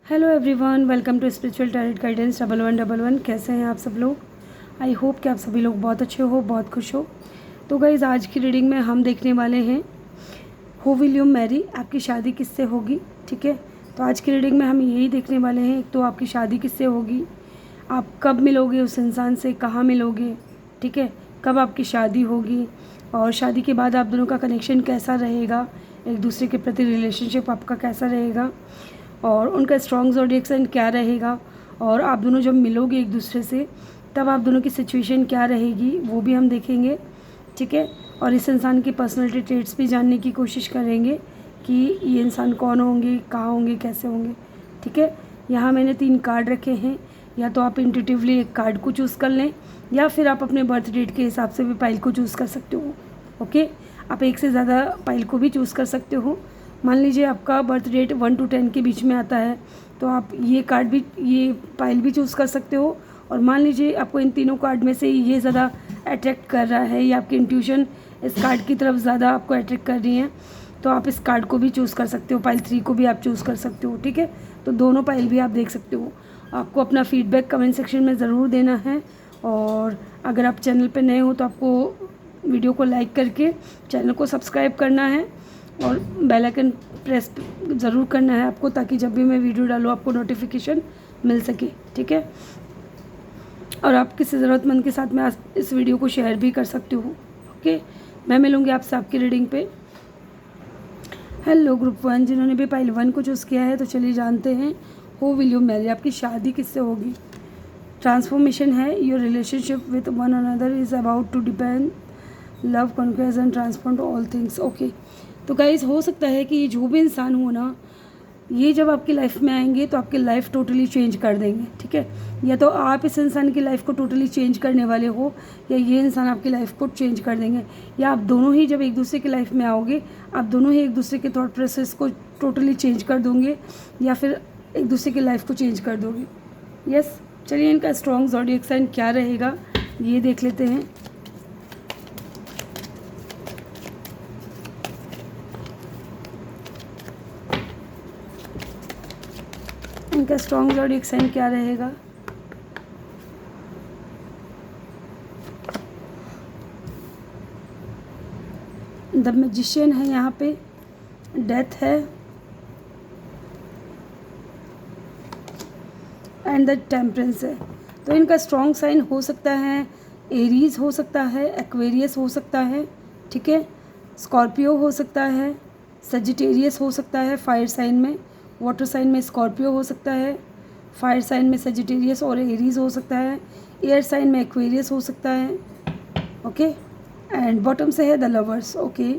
Hello everyone, welcome to spiritual tarot guidance 1111। कैसे हैं आप सब लोग? आई होप कि आप सभी लोग बहुत अच्छे हो, बहुत खुश हो। तो गाइज़, आज की रीडिंग में हम देखने वाले हैं हु विल यू मैरी, आपकी शादी किससे होगी। ठीक है, तो आज की रीडिंग में हम यही देखने वाले हैं। एक तो आपकी शादी किससे होगी, आप कब मिलोगे उस इंसान से, कहाँ मिलोगे, ठीक है, कब आपकी शादी होगी, और शादी के बाद आप दोनों का कनेक्शन कैसा रहेगा, एक दूसरे के प्रति रिलेशनशिप आपका कैसा रहेगा, और उनका स्ट्रॉन्ग ज़ोडिएक साइन क्या रहेगा, और आप दोनों जब मिलोगे एक दूसरे से तब आप दोनों की सिचुएशन क्या रहेगी वो भी हम देखेंगे। ठीक है, और इस इंसान की पर्सनैलिटी ट्रेट्स भी जानने की कोशिश करेंगे कि ये इंसान कौन होंगे, कहाँ होंगे, कैसे होंगे। ठीक है, यहाँ मैंने 3 कार्ड रखे हैं। या तो आप इंट्यूटिवली एक कार्ड को चूज़ कर लें, या फिर आप अपने बर्थ डेट के हिसाब से भी पाइल को चूज़ कर सकते हो। ओके, आप एक से ज़्यादा पाइल को भी चूज़ कर सकते हो। मान लीजिए आपका बर्थ डेट 1 to 10 के बीच में आता है, तो आप ये कार्ड भी, ये पाइल भी चूज़ कर सकते हो। और मान लीजिए आपको इन तीनों कार्ड में से ये ज़्यादा अट्रैक्ट कर रहा है, या आपकी इंट्यूशन इस कार्ड की तरफ ज़्यादा आपको अट्रैक्ट कर रही है, तो आप इस कार्ड को भी चूज़ कर सकते हो। पाइल 3 को भी आप चूज़ कर सकते हो। ठीक है, तो दोनों पाइल भी आप देख सकते हो। आपको अपना फीडबैक कमेंट सेक्शन में ज़रूर देना है, और अगर आप चैनल पर नए हो तो आपको वीडियो को लाइक करके चैनल को सब्सक्राइब करना है, और बेल आइकन प्रेस ज़रूर करना है आपको, ताकि जब भी मैं वीडियो डालूँ आपको नोटिफिकेशन मिल सके। ठीक है, और आप किसी ज़रूरतमंद के साथ में इस वीडियो को शेयर भी कर सकते हो। ओके, मैं मिलूँगी आपसे आपकी रीडिंग पे। हेलो ग्रुप 1, जिन्होंने भी पाइल 1 को चूज़ किया है, तो चलिए जानते हैं हु विल यू मैरी, आपकी शादी किससे होगी। ट्रांसफॉर्मेशन है, your relationship with one another is about to depend love conquest and transform all things. Okay, तो गाइज़, हो सकता है कि जो भी इंसान हो ना, ये जब आपकी लाइफ में आएंगे तो आपकी लाइफ टोटली चेंज कर देंगे। ठीक है, या तो आप इस इंसान की लाइफ को टोटली चेंज करने वाले हो, या ये इंसान आपकी लाइफ को चेंज कर देंगे, या आप दोनों ही जब एक दूसरे की लाइफ में आओगे आप दोनों ही एक दूसरे के थॉट प्रोसेस को टोटली चेंज कर दोगे, या फिर एक दूसरे की लाइफ को चेंज कर दोगे। यस, चलिए इनका स्ट्रॉन्ग ज़ोडिएक साइन क्या रहेगा ये देख लेते हैं। इनका स्ट्रॉन्ग ज़ोडिएक साइन क्या रहेगा। द मैजिशियन है यहाँ पे, डेथ है, एंड द टेम्परेंस है। तो इनका स्ट्रॉन्ग साइन हो सकता है एरीज, हो सकता है एक्वेरियस, हो सकता है, ठीक है, स्कॉर्पियो हो सकता है, सजिटेरियस हो सकता है फायर साइन में, वाटर साइन में स्कॉर्पियो हो सकता है, फायर साइन में सजिटेरियस और एरीज हो सकता है, एयर साइन में एक्वेरियस हो सकता है। ओके, एंड बॉटम से है द लवर्स। ओके,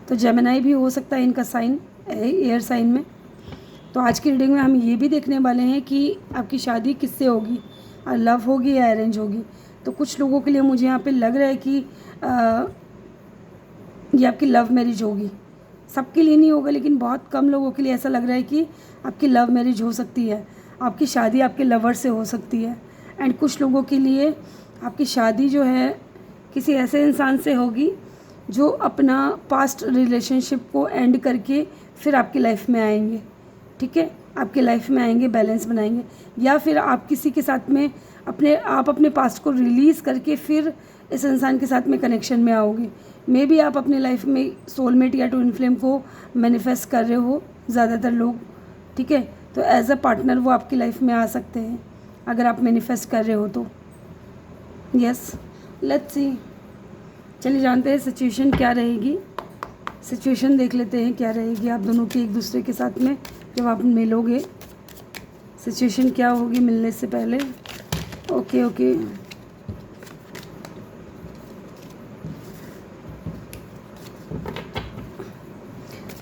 तो जेमिनाई भी हो सकता है इनका साइन एयर साइन में। तो आज की रीडिंग में हम ये भी देखने वाले हैं कि आपकी शादी किससे होगी, लव होगी या अरेंज होगी। तो कुछ लोगों के लिए मुझे यहाँ पे लग रहा है कि ये आपकी लव मैरिज होगी। सबके लिए नहीं होगा, लेकिन बहुत कम लोगों के लिए ऐसा लग रहा है कि आपकी लव मैरिज हो सकती है, आपकी शादी आपके लवर से हो सकती है। एंड कुछ लोगों के लिए आपकी शादी जो है किसी ऐसे इंसान से होगी जो अपना पास्ट रिलेशनशिप को एंड करके फिर आपकी लाइफ में आएंगे। ठीक है, आपके लाइफ में आएंगे, बैलेंस बनाएंगे, या फिर आप किसी के साथ में अपने पास्ट को रिलीज़ करके फिर इस इंसान के साथ में कनेक्शन में आओगे। मे बी आप अपने लाइफ में सोलमेट या ट्विन फ्लेम को मैनिफेस्ट कर रहे हो ज़्यादातर लोग। ठीक है, तो एज अ पार्टनर वो आपकी लाइफ में आ सकते हैं अगर आप मैनिफेस्ट कर रहे हो तो। यस, लेट्स सी, चलिए जानते हैं सिचुएशन क्या रहेगी। सिचुएशन देख लेते हैं क्या रहेगी आप दोनों की एक दूसरे के साथ में जब आप मिलोगे। सिचुएशन क्या होगी मिलने से पहले। ओके ओके,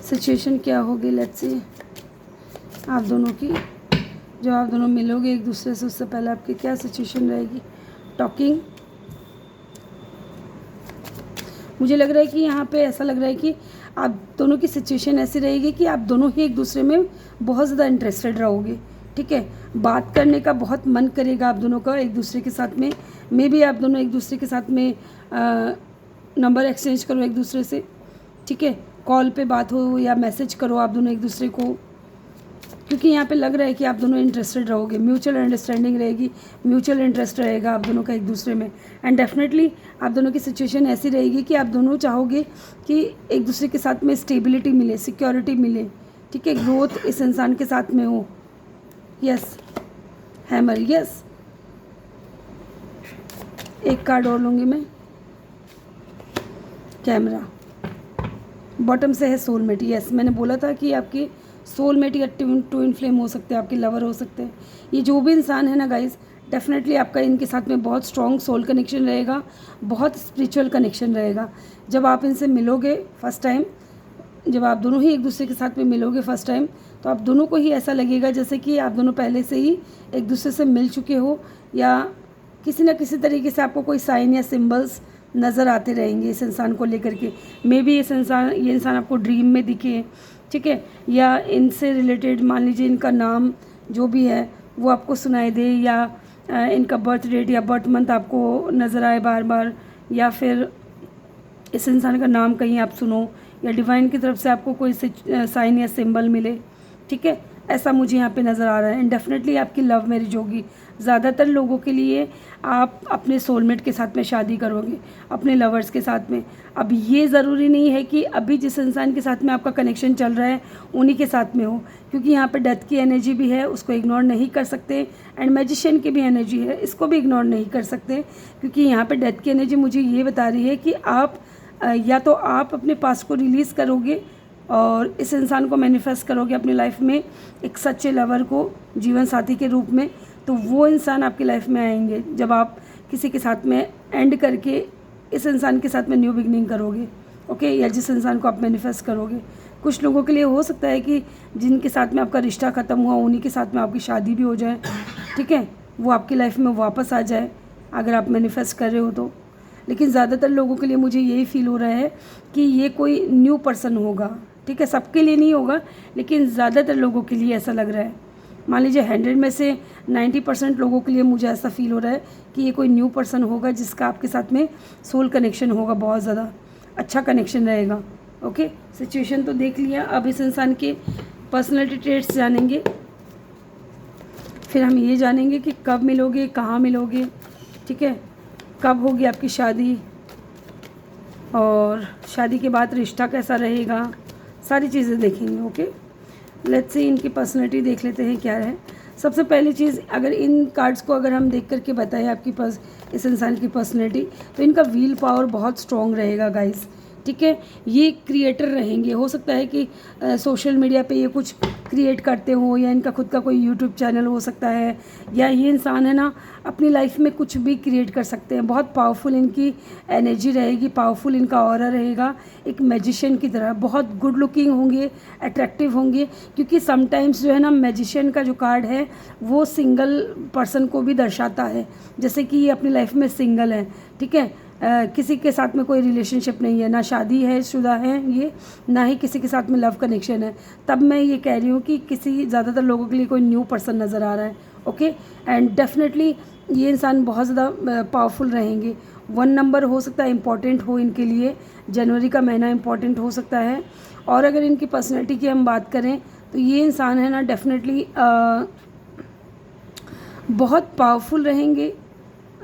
सिचुएशन क्या होगी, लेट्स सी आप दोनों की। जब आप दोनों मिलोगे एक दूसरे से उससे पहले आपकी क्या सिचुएशन रहेगी। टॉकिंग, मुझे लग रहा है कि यहाँ पे ऐसा लग रहा है कि आप दोनों की सिचुएशन ऐसी रहेगी कि आप दोनों ही एक दूसरे में बहुत ज़्यादा इंटरेस्टेड रहोगे। ठीक है, बात करने का बहुत मन करेगा आप दोनों का एक दूसरे के साथ में। मे बी आप दोनों एक दूसरे के साथ में नंबर एक्सचेंज करो एक दूसरे से। ठीक है, कॉल पे बात हो या मैसेज करो आप दोनों एक दूसरे को, क्योंकि यहाँ पे लग रहा है कि आप दोनों इंटरेस्टेड रहोगे, म्यूचुअल अंडरस्टैंडिंग रहेगी, म्यूचुअल इंटरेस्ट रहेगा आप दोनों का एक दूसरे में। एंड डेफिनेटली आप दोनों की सिचुएशन ऐसी रहेगी कि आप दोनों चाहोगे कि एक दूसरे के साथ में स्टेबिलिटी मिले, सिक्योरिटी मिले, ठीक है, ग्रोथ इस इंसान के साथ में हो। Yes, hammer, yes. एक कार्ड और लूँगी मैं, कैमरा। बॉटम से है सोलमेट। यस, मैंने बोला था कि आपकी सोलमेट या ट्विन फ्लेम हो सकते हैं, आपके लवर हो सकते हैं। ये जो भी इंसान है ना गाइस, डेफिनेटली आपका इनके साथ में बहुत स्ट्रॉन्ग सोल कनेक्शन रहेगा, बहुत स्पिरिचुअल कनेक्शन रहेगा। जब आप इनसे मिलोगे फर्स्ट टाइम, जब आप दोनों ही एक दूसरे के साथ में मिलोगे फर्स्ट टाइम, तो आप दोनों को ही ऐसा लगेगा जैसे कि आप दोनों पहले से ही एक दूसरे से मिल चुके हो, या किसी न किसी तरीके से आपको कोई साइन या सिंबल्स नज़र आते रहेंगे इस इंसान को लेकर के। मे बी ये इंसान आपको ड्रीम में दिखे, ठीक है, या इनसे रिलेटेड मान लीजिए इनका नाम जो भी है वो आपको सुनाई दे, या इनका बर्थ डेट या बर्थ मंथ आपको नज़र आए बार बार, या फिर इस इंसान का नाम कहीं आप सुनो, या डिवाइन की तरफ से आपको कोई साइन या सिंबल मिले, ठीक है, ऐसा मुझे यहाँ पे नज़र आ रहा है। एंड डेफिनेटली आपकी लव मैरिज होगी। ज़्यादातर लोगों के लिए आप अपने सोलमेट के साथ में शादी करोगे, अपने लवर्स के साथ में। अब ये ज़रूरी नहीं है कि अभी जिस इंसान के साथ में आपका कनेक्शन चल रहा है उन्हीं के साथ में हो, क्योंकि यहाँ पे डेथ की एनर्जी भी है, उसको इग्नोर नहीं कर सकते। एंड मैजिशियन की भी एनर्जी है, इसको भी इग्नोर नहीं कर सकते, क्योंकि यहाँ पर डेथ की एनर्जी मुझे ये बता रही है कि आप या तो आप अपने पास्ट को रिलीज़ करोगे और इस इंसान को मैनिफेस्ट करोगे अपनी लाइफ में, एक सच्चे लवर को जीवन साथी के रूप में। तो वो इंसान आपकी लाइफ में आएंगे जब आप किसी के साथ में एंड करके इस इंसान के साथ में न्यू बिगनिंग करोगे, ओके, या जिस इंसान को आप मैनिफेस्ट करोगे। कुछ लोगों के लिए हो सकता है कि जिनके साथ में आपका रिश्ता ख़त्म हुआ उन्हीं के साथ में आपकी शादी भी हो जाए, ठीक है, वो आपकी लाइफ में वापस आ जाए अगर आप मैनिफेस्ट कर रहे हो तो। लेकिन ज़्यादातर लोगों के लिए मुझे यही फील हो रहा है कि ये कोई न्यू पर्सन होगा, ठीक है, सबके लिए नहीं होगा लेकिन ज़्यादातर लोगों के लिए ऐसा लग रहा है। मान लीजिए 100 में से 90% लोगों के लिए मुझे ऐसा फील हो रहा है कि ये कोई न्यू पर्सन होगा जिसका आपके साथ में सोल कनेक्शन होगा, बहुत ज़्यादा अच्छा कनेक्शन रहेगा। ओके, सिचुएशन तो देख लिया, अब इस इंसान के पर्सनैलिटी ट्रेट्स जानेंगे, फिर हम ये जानेंगे कि कब मिलोगे, कहाँ मिलोगे, ठीक है, कब होगी आपकी शादी, और शादी के बाद रिश्ता कैसा रहेगा, सारी चीज़ें देखेंगे। ओके, लेट्स सी इनकी पर्सनैलिटी देख लेते हैं क्या है। सबसे पहली चीज़, अगर इन कार्ड्स को अगर हम देख करके बताएं आपकी इस इंसान की पर्सनैलिटी, तो इनका व्हील पावर बहुत स्ट्रॉन्ग रहेगा गाइस, ठीक है। ये क्रिएटर रहेंगे, हो सकता है कि सोशल मीडिया पे ये कुछ क्रिएट करते हो, या इनका खुद का कोई यूट्यूब चैनल हो सकता है, या ये इंसान है ना अपनी लाइफ में कुछ भी क्रिएट कर सकते हैं। बहुत पावरफुल इनकी एनर्जी रहेगी, पावरफुल इनका ऑरा रहेगा, एक मैजिशियन की तरह। बहुत गुड लुकिंग होंगे, अट्रैक्टिव होंगे, क्योंकि समटाइम्स जो है ना मैजिशियन का जो कार्ड है वो सिंगल पर्सन को भी दर्शाता है, जैसे कि ये अपनी लाइफ में सिंगल है, ठीक है, किसी के साथ में कोई रिलेशनशिप नहीं है, ना शादी है शुदा है ये, ना ही किसी के साथ में लव कनेक्शन है। तब मैं ये कह रही हूँ कि किसी ज़्यादातर लोगों के लिए कोई न्यू पर्सन नज़र आ रहा है। ओके, एंड डेफिनेटली ये इंसान बहुत ज़्यादा पावरफुल रहेंगे। 1 नंबर हो सकता है इम्पॉर्टेंट हो इनके लिए, जनवरी का महीना इम्पॉर्टेंट हो सकता है। और अगर इनकी पर्सनैलिटी की हम बात करें तो ये इंसान है ना डेफिनेटली बहुत पावरफुल रहेंगे।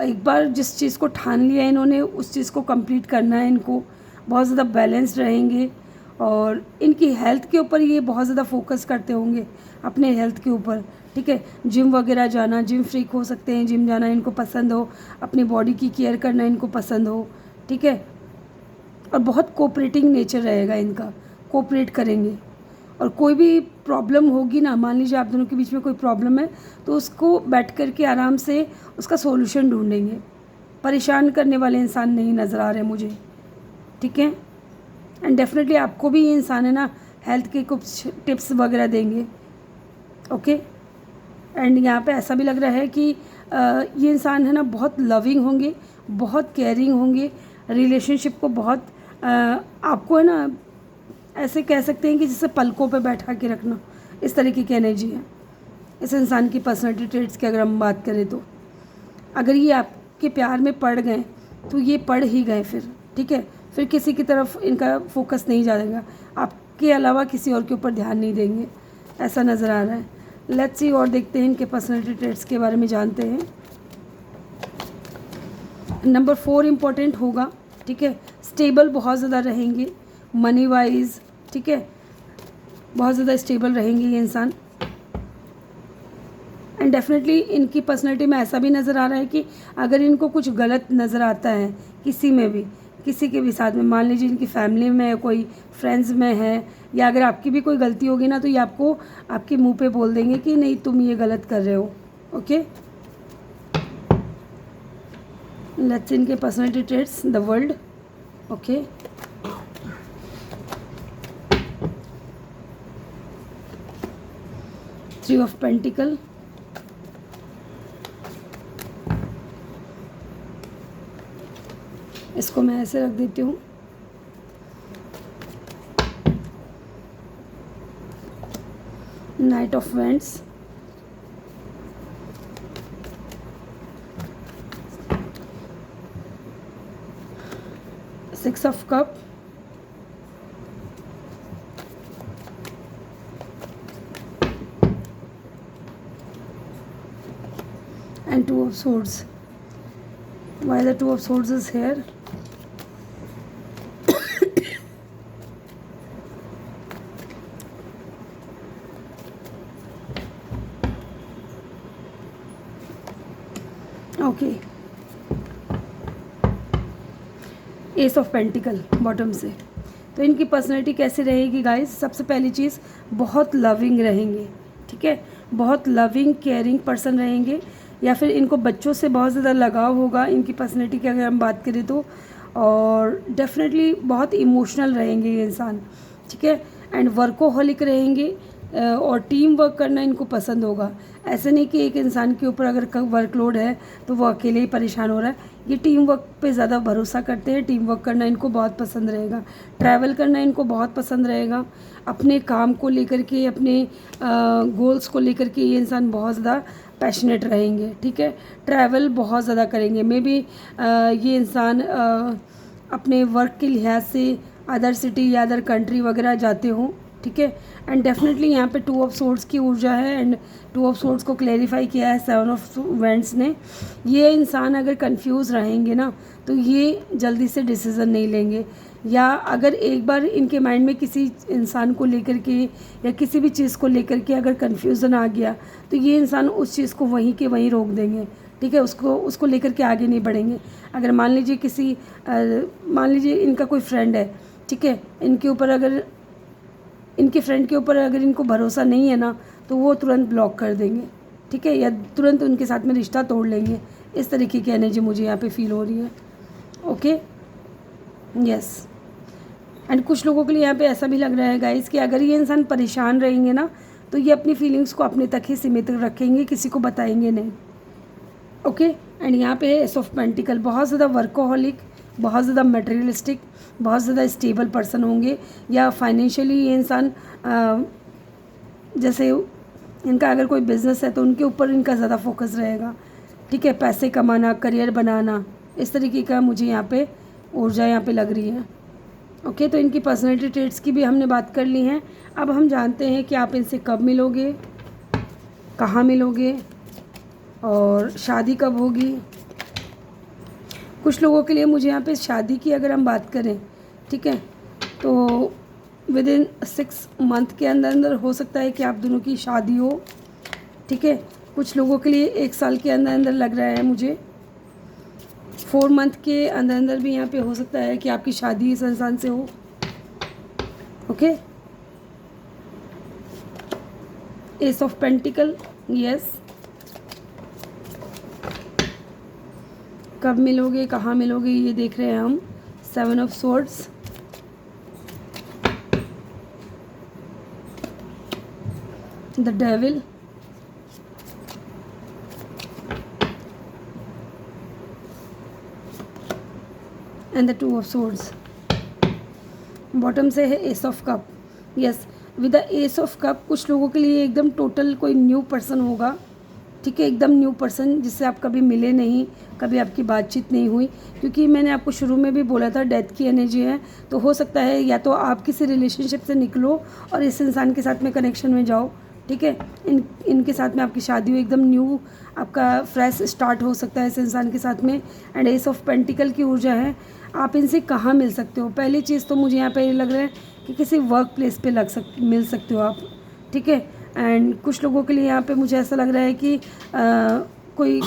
एक बार जिस चीज़ को ठान लिया है इन्होंने, उस चीज़ को कंप्लीट करना है इनको। बहुत ज़्यादा बैलेंस्ड रहेंगे, और इनकी हेल्थ के ऊपर ये बहुत ज़्यादा फोकस करते होंगे, अपने हेल्थ के ऊपर, ठीक है। जिम वगैरह जाना, जिम फ्रीक हो सकते हैं, जिम जाना इनको पसंद हो, अपनी बॉडी की केयर करना इनको पसंद हो, ठीक है। और बहुत कोऑपरेटिंग नेचर रहेगा इनका, कोऑपरेट करेंगे। और कोई भी प्रॉब्लम होगी ना, मान लीजिए आप दोनों के बीच में कोई प्रॉब्लम है, तो उसको बैठ कर के आराम से उसका सॉल्यूशन ढूंढेंगे। परेशान करने वाले इंसान नहीं नज़र आ रहे मुझे, ठीक है। एंड डेफिनेटली आपको भी ये इंसान है ना हेल्थ के कुछ टिप्स वगैरह देंगे। ओके, एंड यहाँ पे ऐसा भी लग रहा है कि ये इंसान है ना बहुत लविंग होंगे, बहुत केयरिंग होंगे, रिलेशनशिप को बहुत आपको है ना ऐसे कह सकते हैं कि जैसे पलकों पे बैठा के रखना, इस तरीके की एनर्जी है इस इंसान की पर्सनैलिटी ट्रेट्स की। अगर हम बात करें तो अगर ये आपके प्यार में पड़ गए तो ये पड़ ही गए फिर, ठीक है, फिर किसी की तरफ इनका फोकस नहीं जाएगा, आपके अलावा किसी और के ऊपर ध्यान नहीं देंगे, ऐसा नज़र आ रहा है। लेट्स सी और देखते हैं इनके पर्सनैलिटी ट्रेट्स के बारे में जानते हैं। नंबर 4 इम्पॉर्टेंट होगा, ठीक है। स्टेबल बहुत ज़्यादा रहेंगे मनी वाइज, ठीक है, बहुत ज़्यादा स्टेबल रहेंगे ये इंसान। एंड डेफिनेटली इनकी पर्सनैलिटी में ऐसा भी नज़र आ रहा है कि अगर इनको कुछ गलत नज़र आता है किसी में भी, किसी के भी साथ में, मान लीजिए इनकी फैमिली में है, कोई फ्रेंड्स में है, या अगर आपकी भी कोई गलती होगी ना तो ये आपको आपके मुंह पे बोल देंगे कि नहीं तुम ये गलत कर रहे हो। ओके, लेट्स इनके personality traits, the world. Okay, three of pentacle, इसको मैं ऐसे रख देती हूँ। Night of vents, six of cup, and two of swords. Why the two of swords is here? Okay, S of pentacle bottom से। तो इनकी पर्सनैलिटी कैसे रहेगी गाइस? सबसे पहली चीज़, बहुत लविंग रहेंगे, ठीक है, बहुत लविंग केयरिंग पर्सन रहेंगे, या फिर इनको बच्चों से बहुत ज़्यादा लगाव होगा इनकी पर्सनैलिटी की अगर हम बात करें तो। और डेफिनेटली बहुत इमोशनल रहेंगे ये इंसान, ठीक है। एंड वर्कोहॉलिक रहेंगे और टीम वर्क करना इनको पसंद होगा। ऐसे नहीं कि एक इंसान के ऊपर अगर वर्कलोड है तो वो अकेले ही परेशान हो रहा है, ये टीम वर्क पे ज़्यादा भरोसा करते हैं। टीम वर्क करना इनको बहुत पसंद रहेगा, ट्रैवल करना इनको बहुत पसंद रहेगा, अपने काम को लेकर के, अपने गोल्स को लेकर के ये इंसान बहुत ज़्यादा पैशनेट रहेंगे, ठीक है। ट्रैवल बहुत ज़्यादा करेंगे, मे बी ये इंसान अपने वर्क के लिहाज से अदर सिटी या अदर कंट्री वगैरह जाते हों, ठीक है। एंड डेफिनेटली यहाँ पे टू ऑफ सोर्ड्स की ऊर्जा है एंड टू ऑफ सोर्ड्स को क्लेरिफाई किया है सेवन ऑफ वेंट्स ने। ये इंसान अगर कंफ्यूज रहेंगे ना तो ये जल्दी से डिसीज़न नहीं लेंगे, या अगर एक बार इनके माइंड में किसी इंसान को लेकर के या किसी भी चीज़ को लेकर के अगर कन्फ्यूज़न आ गया तो ये इंसान उस चीज़ को वहीं के वहीं रोक देंगे, ठीक है, उसको लेकर के आगे नहीं बढ़ेंगे। अगर मान लीजिए इनका कोई फ्रेंड है, ठीक है, इनके ऊपर अगर इनके फ्रेंड के ऊपर अगर इनको भरोसा नहीं है ना तो वो तुरंत ब्लॉक कर देंगे, ठीक है, या तुरंत उनके साथ में रिश्ता तोड़ लेंगे। इस तरीके की एनर्जी मुझे यहाँ पे फील हो रही है। Okay, yes. एंड कुछ लोगों के लिए यहाँ पे ऐसा भी लग रहा है गाइस कि अगर ये इंसान परेशान रहेंगे ना तो ये अपनी फीलिंग्स को अपने तक ही सीमित रखेंगे, किसी को बताएंगे नहीं। ओके, एंड यहाँ पे है एस ऑफ पेंटिकल, बहुत ज़्यादा वर्कोहॉलिक, बहुत ज़्यादा मटेरियलिस्टिक, बहुत ज़्यादा स्टेबल पर्सन होंगे, या फाइनेंशियली ये इंसान जैसे इनका अगर कोई बिज़नेस है तो उनके ऊपर इनका ज़्यादा फोकस रहेगा, ठीक है, पैसे कमाना, करियर बनाना, इस तरीके का मुझे यहाँ पे ऊर्जा यहाँ पे लग रही है। ओके, तो इनकी पर्सनैलिटी ट्रेट्स की भी हमने बात कर ली हैं। अब हम जानते हैं कि आप इनसे कब मिलोगे, कहाँ मिलोगे और शादी कब होगी। कुछ लोगों के लिए मुझे यहाँ पे शादी की अगर हम बात करें, ठीक है, तो विद इन 6 मंथ के अंदर अंदर हो सकता है कि आप दोनों की शादी हो, ठीक है। कुछ लोगों के लिए 1 साल के अंदर अंदर लग रहा है मुझे, 4 मंथ के अंदर अंदर भी यहाँ पे हो सकता है कि आपकी शादी इस इंसान से हो। Okay, S of pentacle, yes. कब मिलोगे, कहाँ मिलोगे, ये देख रहे हैं हम। 7 of swords, the devil, and the 2 of swords. Bottom से है S of cup, yes. With the S of cup कुछ लोगों के लिए एकदम टोटल कोई न्यू पर्सन होगा, ठीक है, एकदम न्यू पर्सन जिससे आप कभी मिले नहीं, कभी आपकी बातचीत नहीं हुई, क्योंकि मैंने आपको शुरू में भी बोला था डेथ की एनर्जी है। तो हो सकता है या तो आप किसी रिलेशनशिप से निकलो और इस इंसान के साथ में कनेक्शन में जाओ, ठीक है। इनके साथ में आपकी शादी हो, एकदम न्यू आपका फ्रेश स्टार्ट हो सकता है इस इंसान के साथ में। एंड एस ऑफ पेंटिकल की ऊर्जा है। आप इनसे कहाँ मिल सकते हो? पहली चीज़ तो मुझे यहाँ पे ये लग रहा है कि किसी वर्क प्लेस पे मिल सकते हो आप, ठीक है। एंड कुछ लोगों के लिए यहाँ पे मुझे ऐसा लग रहा है कि कोई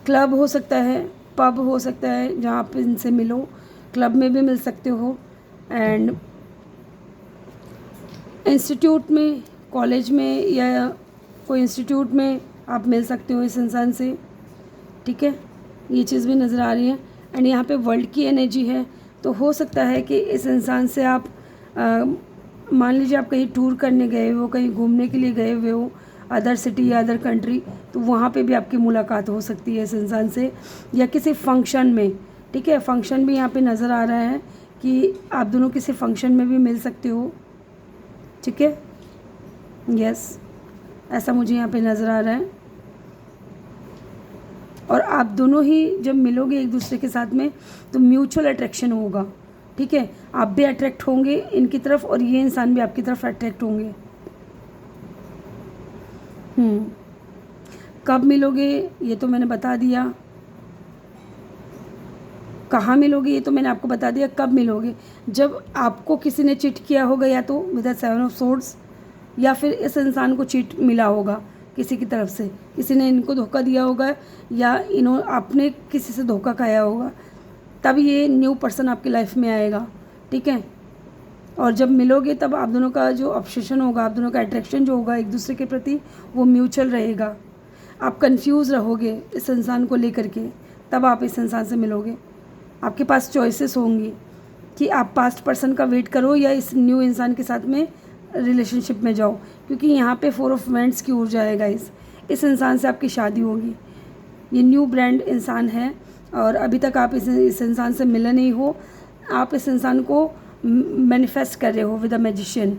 क्लब हो सकता है, पब हो सकता है जहाँ आप इनसे मिलो, क्लब में भी मिल सकते हो। एंड इंस्टीट्यूट में, कॉलेज में या कोई इंस्टीट्यूट में आप मिल सकते हो इस इंसान से, ठीक है। ये चीज़ भी नज़र आ रही है। एंड यहाँ पे वर्ल्ड की एनर्जी है, तो हो सकता है कि इस इंसान से आप मान लीजिए आप कहीं टूर करने गए हो, कहीं घूमने के लिए गए हुए हो अदर सिटी या अदर कंट्री, तो वहाँ पे भी आपकी मुलाकात हो सकती है इस इंसान से, या किसी फंक्शन में, ठीक है। फंक्शन भी यहाँ पे नज़र आ रहा है कि आप दोनों किसी फंक्शन में भी मिल सकते हो, ठीक है। यस, ऐसा मुझे यहाँ पे नज़र आ रहा है। और आप दोनों ही जब मिलोगे एक दूसरे के साथ में तो म्यूचुअल अट्रैक्शन होगा, ठीक है। आप भी अट्रैक्ट होंगे इनकी तरफ और ये इंसान भी आपकी तरफ अट्रैक्ट होंगे। कब मिलोगे ये तो मैंने बता दिया, कहाँ मिलोगे ये तो मैंने आपको बता दिया। कब मिलोगे? जब आपको किसी ने चीट किया होगा, या तो विद द 7 ऑफ सोर्ड्स, या फिर इस इंसान को चीट मिला होगा किसी की तरफ से, किसी ने इनको धोखा दिया होगा या आपने किसी से धोखा खाया होगा, तब ये न्यू पर्सन आपकी लाइफ में आएगा, ठीक है। और जब मिलोगे तब आप दोनों का जो ऑब्सेशन होगा, आप दोनों का अट्रैक्शन जो होगा एक दूसरे के प्रति, वो म्यूचुअल रहेगा। आप कंफ्यूज रहोगे इस इंसान को लेकर के, तब आप इस इंसान से मिलोगे। आपके पास चॉइसेस होंगी कि आप पास्ट पर्सन का वेट करो या इस न्यू इंसान के साथ में रिलेशनशिप में जाओ, क्योंकि यहाँ पे 4 ऑफ वेंट्स की ऊर्जा है गाइस। इस इंसान से आपकी शादी होगी। ये न्यू ब्रांड इंसान है और अभी तक आप इस इंसान से मिले नहीं हो। आप इस इंसान को मैनिफेस्ट कर रहे हो विद अ मैजिशियन,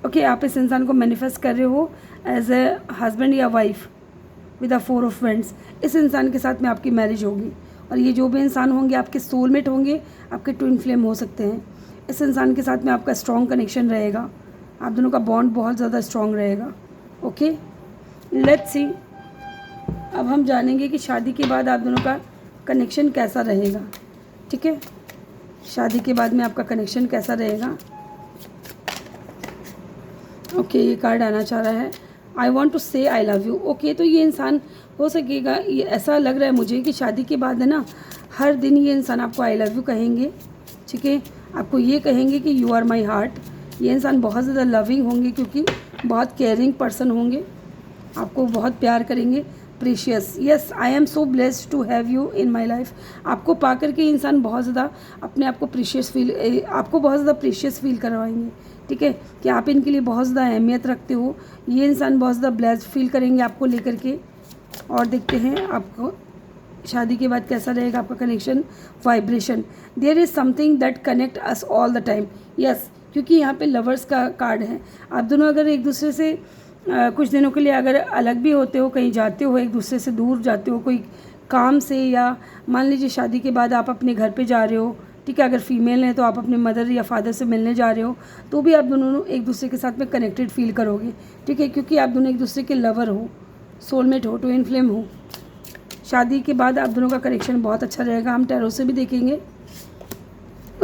ओके। आप इस इंसान को मैनिफेस्ट कर रहे हो एज ए हस्बैंड या wife with a 4 of vents. इस इंसान के साथ में आपकी मैरिज होगी और ये जो भी इंसान होंगे आपके सोलमेट होंगे, आपके ट्विन फ्लेम हो सकते हैं। इस इंसान के साथ में आपका स्ट्रॉन्ग कनेक्शन रहेगा, आप दोनों का बॉन्ड बहुत ज़्यादा स्ट्रॉन्ग रहेगा, ओके। लेट्स सी, अब हम जानेंगे कि शादी के बाद आप दोनों का कनेक्शन कैसा रहेगा, ठीक है। शादी के बाद में आपका कनेक्शन कैसा रहेगा, ओके। ये कार्ड आना चाह रहा है, आई want to say I love you, okay. तो ये इंसान हो सकेगा, ये ऐसा लग रहा है मुझे कि शादी के बाद है ना, हर दिन ये इंसान आपको आई लव यू कहेंगे, ठीक है। आपको ये कहेंगे कि यू आर माई हार्ट। ये इंसान बहुत ज़्यादा लविंग होंगे क्योंकि बहुत केयरिंग पर्सन होंगे, आपको बहुत प्यार करेंगे। Precious, yes, I am so blessed to have you in my life. आपको पा करके इंसान बहुत ज़्यादा अपने आप को प्रीशियस फील, आपको बहुत ज़्यादा प्रीशियस फील करवाएंगे, ठीक है, कि आप इनके लिए बहुत ज़्यादा अहमियत रखते हो। ये इंसान बहुत ज़्यादा ब्लेस्ड फील करेंगे आपको लेकर के। और देखते हैं आपको शादी के बाद कैसा रहेगा आपका connection. Vibration, there is something that connect us all the time, yes, क्योंकि यहाँ पे लवर्स का कार्ड है। आप दोनों अगर एक दूसरे से कुछ दिनों के लिए अगर अलग भी होते हो, कहीं जाते हो, एक दूसरे से दूर जाते हो कोई काम से, या मान लीजिए शादी के बाद आप अपने घर पे जा रहे हो, ठीक है। अगर फीमेल हैं तो आप अपने मदर या फादर से मिलने जा रहे हो, तो भी आप दोनों एक दूसरे के साथ में कनेक्टेड फील करोगे, ठीक है, क्योंकि आप दोनों एक दूसरे के लवर हो, सोलमेट हो, ट्विन फ्लेम हो। शादी के बाद आप दोनों का कनेक्शन बहुत अच्छा रहेगा। हम टैरो से भी देखेंगे।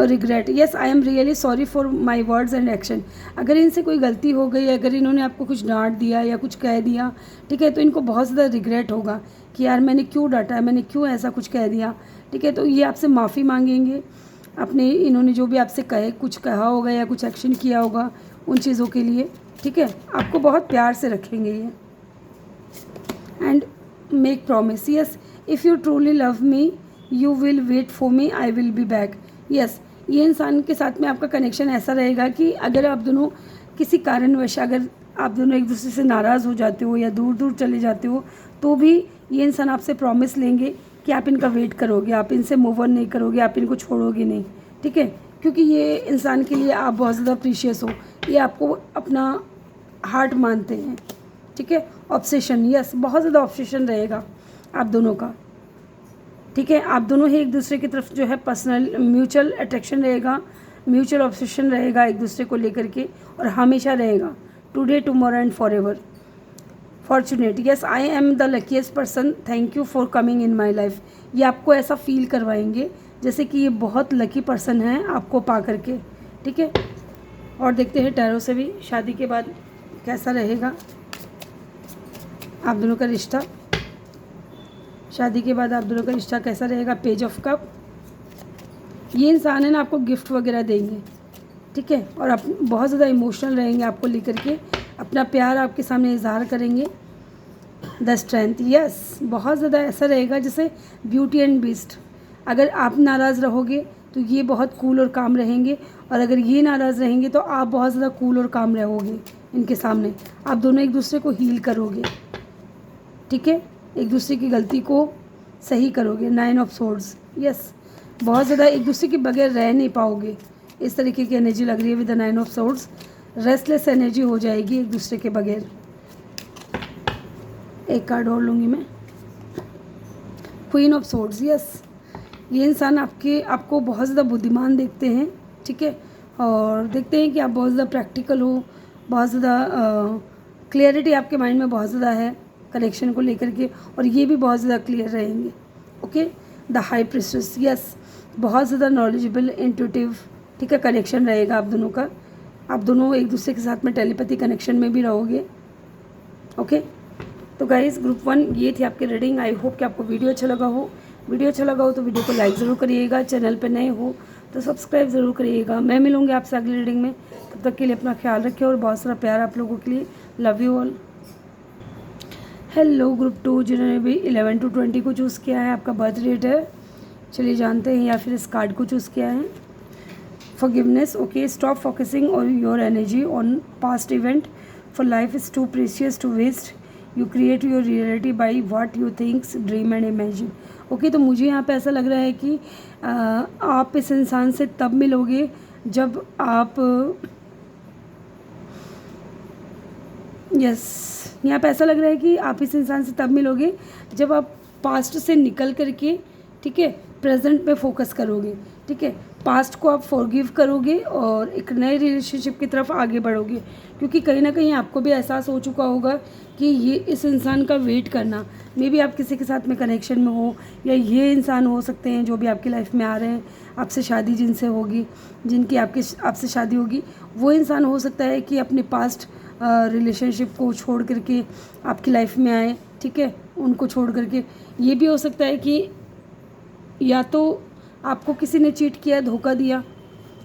Regret, yes, I am really sorry for my words and action. अगर इनसे कोई गलती हो गई, अगर इन्होंने आपको कुछ डांट दिया या कुछ कह दिया, ठीक है, तो इनको बहुत ज़्यादा रिग्रेट होगा कि यार मैंने क्यों डांटा है, मैंने क्यों ऐसा कुछ कह दिया, ठीक है। तो ये आपसे माफ़ी मांगेंगे अपने, इन्होंने जो भी आपसे कुछ कहा होगा या कुछ एक्शन किया होगा उन चीज़ों के लिए, ठीक है। आपको बहुत प्यार से रखेंगे ये। And make promise, yes, if you truly love me you will wait for me, I will be back, yes. ये इंसान के साथ में आपका कनेक्शन ऐसा रहेगा कि अगर आप दोनों किसी कारणवश, अगर आप दोनों एक दूसरे से नाराज़ हो जाते हो या दूर दूर चले जाते हो, तो भी ये इंसान आपसे प्रॉमिस लेंगे कि आप इनका वेट करोगे, आप इनसे मूव ऑन नहीं करोगे, आप इनको छोड़ोगे नहीं, ठीक है, क्योंकि ये इंसान के लिए आप बहुत ज़्यादा प्रीशियस हो, ये आपको अपना हार्ट मानते हैं, ठीक है। ऑब्सेशन, यस, बहुत ज़्यादा ऑब्सेशन रहेगा आप दोनों का, ठीक है। आप दोनों ही एक दूसरे की तरफ जो है पर्सनल म्यूचुअल अट्रैक्शन रहेगा, म्यूचुअल ऑब्सेशन रहेगा एक दूसरे को लेकर के, और हमेशा रहेगा, today, tomorrow and for ever. Fortunate, yes I am the luckiest person, thank you for coming in my life. ये आपको ऐसा फील करवाएंगे जैसे कि ये बहुत लकी पर्सन है आपको पा करके, ठीक है। और देखते हैं टैरो से भी शादी के बाद कैसा रहेगा आप दोनों का रिश्ता। शादी के बाद आप दोनों का रिश्ता कैसा रहेगा। पेज ऑफ कप, ये इंसान है ना आपको गिफ्ट वगैरह देंगे, ठीक है, और आप बहुत ज़्यादा इमोशनल रहेंगे आपको लेकर के, अपना प्यार आपके सामने इजहार करेंगे। द स्ट्रेंथ, यस बहुत ज़्यादा ऐसा रहेगा जैसे ब्यूटी एंड बीस्ट। अगर आप नाराज़ रहोगे तो ये बहुत कूल और काम रहेंगे, और अगर ये नाराज़ रहेंगे तो आप बहुत ज़्यादा कूल और काम रहोगे इनके सामने। आप दोनों एक दूसरे को हील करोगे, ठीक है, एक दूसरे की गलती को सही करोगे। 9 ऑफ सोर्ड्स, यस बहुत ज़्यादा एक दूसरे के बगैर रह नहीं पाओगे, इस तरीके की एनर्जी लग रही है with the 9 of swords. Restless energy हो जाएगी एक दूसरे के बगैर। एक कार्ड और लूँगी मैं, क्वीन ऑफ सोर्ड्स, यस ये इंसान आपको बहुत ज़्यादा बुद्धिमान देखते हैं, ठीक है, और देखते हैं कि आप बहुत ज़्यादा प्रैक्टिकल हो, बहुत ज़्यादा क्लियरिटी आपके माइंड में बहुत ज़्यादा है कनेक्शन को लेकर के, और ये भी बहुत ज़्यादा क्लियर रहेंगे। Okay, the high priestess, yes बहुत ज़्यादा नॉलेजेबल, इंट्यूटिव, ठीक है, कनेक्शन रहेगा आप दोनों का। आप दोनों एक दूसरे के साथ में टेलीपैथी कनेक्शन में भी रहोगे। ओके, तो गाइस ग्रुप 1 ये थी आपकी रीडिंग। आई होप कि आपको वीडियो अच्छा लगा हो। वीडियो अच्छा लगा हो तो वीडियो को लाइक ज़रूर करिएगा, चैनल पर नए हो तो सब्सक्राइब ज़रूर करिएगा। मैं मिलूँगी आपसे अगली रीडिंग में, तब तक के लिए अपना ख्याल रखिए और बहुत सारा प्यार आप लोगों के लिए। Love you all. Hello group 2 जिन्होंने भी 11 to 20 को चूज़ किया है, आपका बर्थ डेट है, चलिए जानते हैं, या फिर इस कार्ड को चूज़ किया है। Forgiveness, okay, stop focusing on your energy on past event, for life is too precious to waste, you create your reality by what you thinks, dream and imagine. Okay, तो मुझे यहाँ पे ऐसा लग रहा है कि आप इस इंसान से तब मिलोगे जब आप यहाँ पे ऐसा लग रहा है कि आप इस इंसान से तब मिलोगे जब आप पास्ट से निकल करके, ठीक है, प्रेजेंट पे फोकस करोगे, ठीक है, पास्ट को आप फॉरगिव करोगे और एक नए रिलेशनशिप की तरफ आगे बढ़ोगे। क्योंकि कहीं ना कहीं आपको भी एहसास हो चुका होगा कि ये इस इंसान का वेट करना, मे बी आप किसी के साथ में कनेक्शन में हो, या ये इंसान हो सकते हैं जो भी आपकी लाइफ में आ रहे हैं, आपसे शादी जिनसे होगी, जिनकी आपसे शादी होगी, वो इंसान हो सकता है कि अपने पास्ट रिलेशनशिप को छोड़ करके आपकी लाइफ में आए, ठीक है, उनको छोड़ करके। ये भी हो सकता है कि या तो आपको किसी ने चीट किया, धोखा दिया,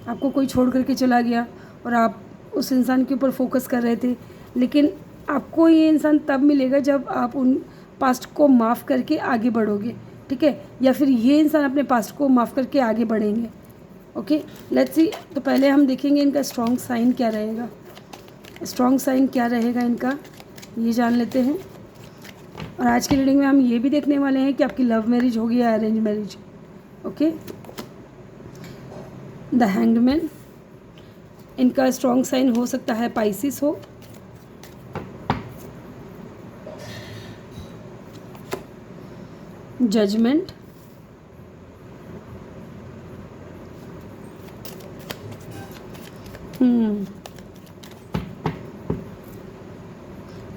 आपको कोई छोड़ करके चला गया और आप उस इंसान के ऊपर फोकस कर रहे थे, लेकिन आपको ये इंसान तब मिलेगा जब आप उन पास्ट को माफ़ करके आगे बढ़ोगे, ठीक है, या फिर ये इंसान अपने पास्ट को माफ़ करके आगे बढ़ेंगे। Okay, let's see. तो पहले हम देखेंगे इनका स्ट्रॉन्ग साइन क्या रहेगा। स्ट्रॉन्ग साइन क्या रहेगा इनका, ये जान लेते हैं। और आज की रीडिंग में हम ये भी देखने वाले हैं कि आपकी लव मैरिज होगी या arrange marriage. Okay, the hanged man, इनका स्ट्रॉन्ग साइन हो सकता है पाइसिस हो, जजमेंट,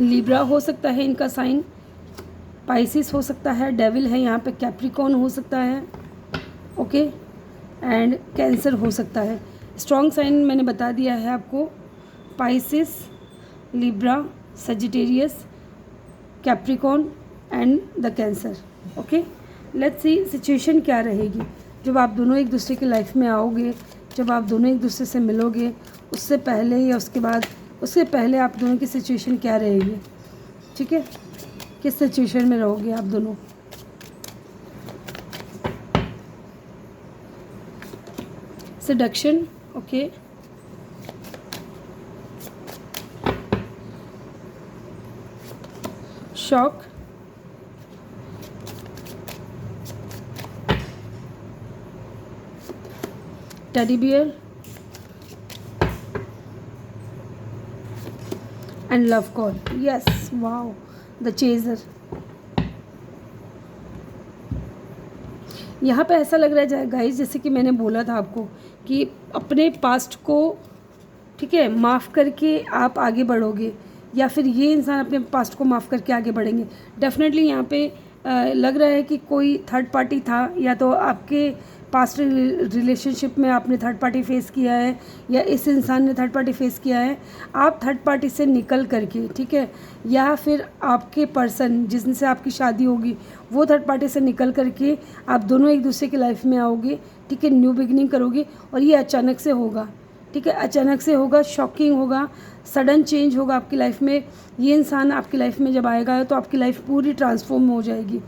लिब्रा हो सकता है इनका साइन, पाइसिस हो सकता है, डेविल है यहाँ पे, कैप्रिकॉर्न हो सकता है, ओके, एंड कैंसर हो सकता है। स्ट्रॉन्ग साइन मैंने बता दिया है आपको, Pisces, Libra, Sagittarius, Capricorn and the cancer. Okay, let's see situation क्या रहेगी जब आप दोनों एक दूसरे की लाइफ में आओगे, जब आप दोनों एक दूसरे से मिलोगे, उससे पहले या उसके बाद, उससे पहले आप दोनों की सिचुएशन क्या रहेगी, ठीक है, किस सिचुएशन में रहोगे आप दोनों। Seduction, okay, shock, teddy bear and love call. Yes, wow, the chaser. यहाँ पे ऐसा लग रहा है गाइस, जैसे कि मैंने बोला था आपको कि अपने पास्ट को ठीक है, माफ़ करके आप आगे बढ़ोगे, या फिर ये इंसान अपने पास्ट को माफ़ करके आगे बढ़ेंगे। डेफिनेटली यहाँ पे लग रहा है कि कोई थर्ड पार्टी था, या तो आपके पास्ट रिलेशनशिप में आपने थर्ड पार्टी फेस किया है, या इस इंसान ने थर्ड पार्टी फेस किया है। आप थर्ड पार्टी से निकल करके, ठीक है, या फिर आपके पर्सन जिनसे आपकी शादी होगी वो थर्ड पार्टी से निकल करके आप दोनों एक दूसरे की लाइफ में आओगे, ठीक है, न्यू बिगनिंग करोगे। और ये अचानक से होगा, ठीक है, अचानक से होगा, शॉकिंग होगा, सडन चेंज होगा आपकी लाइफ में। ये इंसान आपकी लाइफ में जब आएगा तो आपकी लाइफ पूरी ट्रांसफॉर्म हो जाएगी,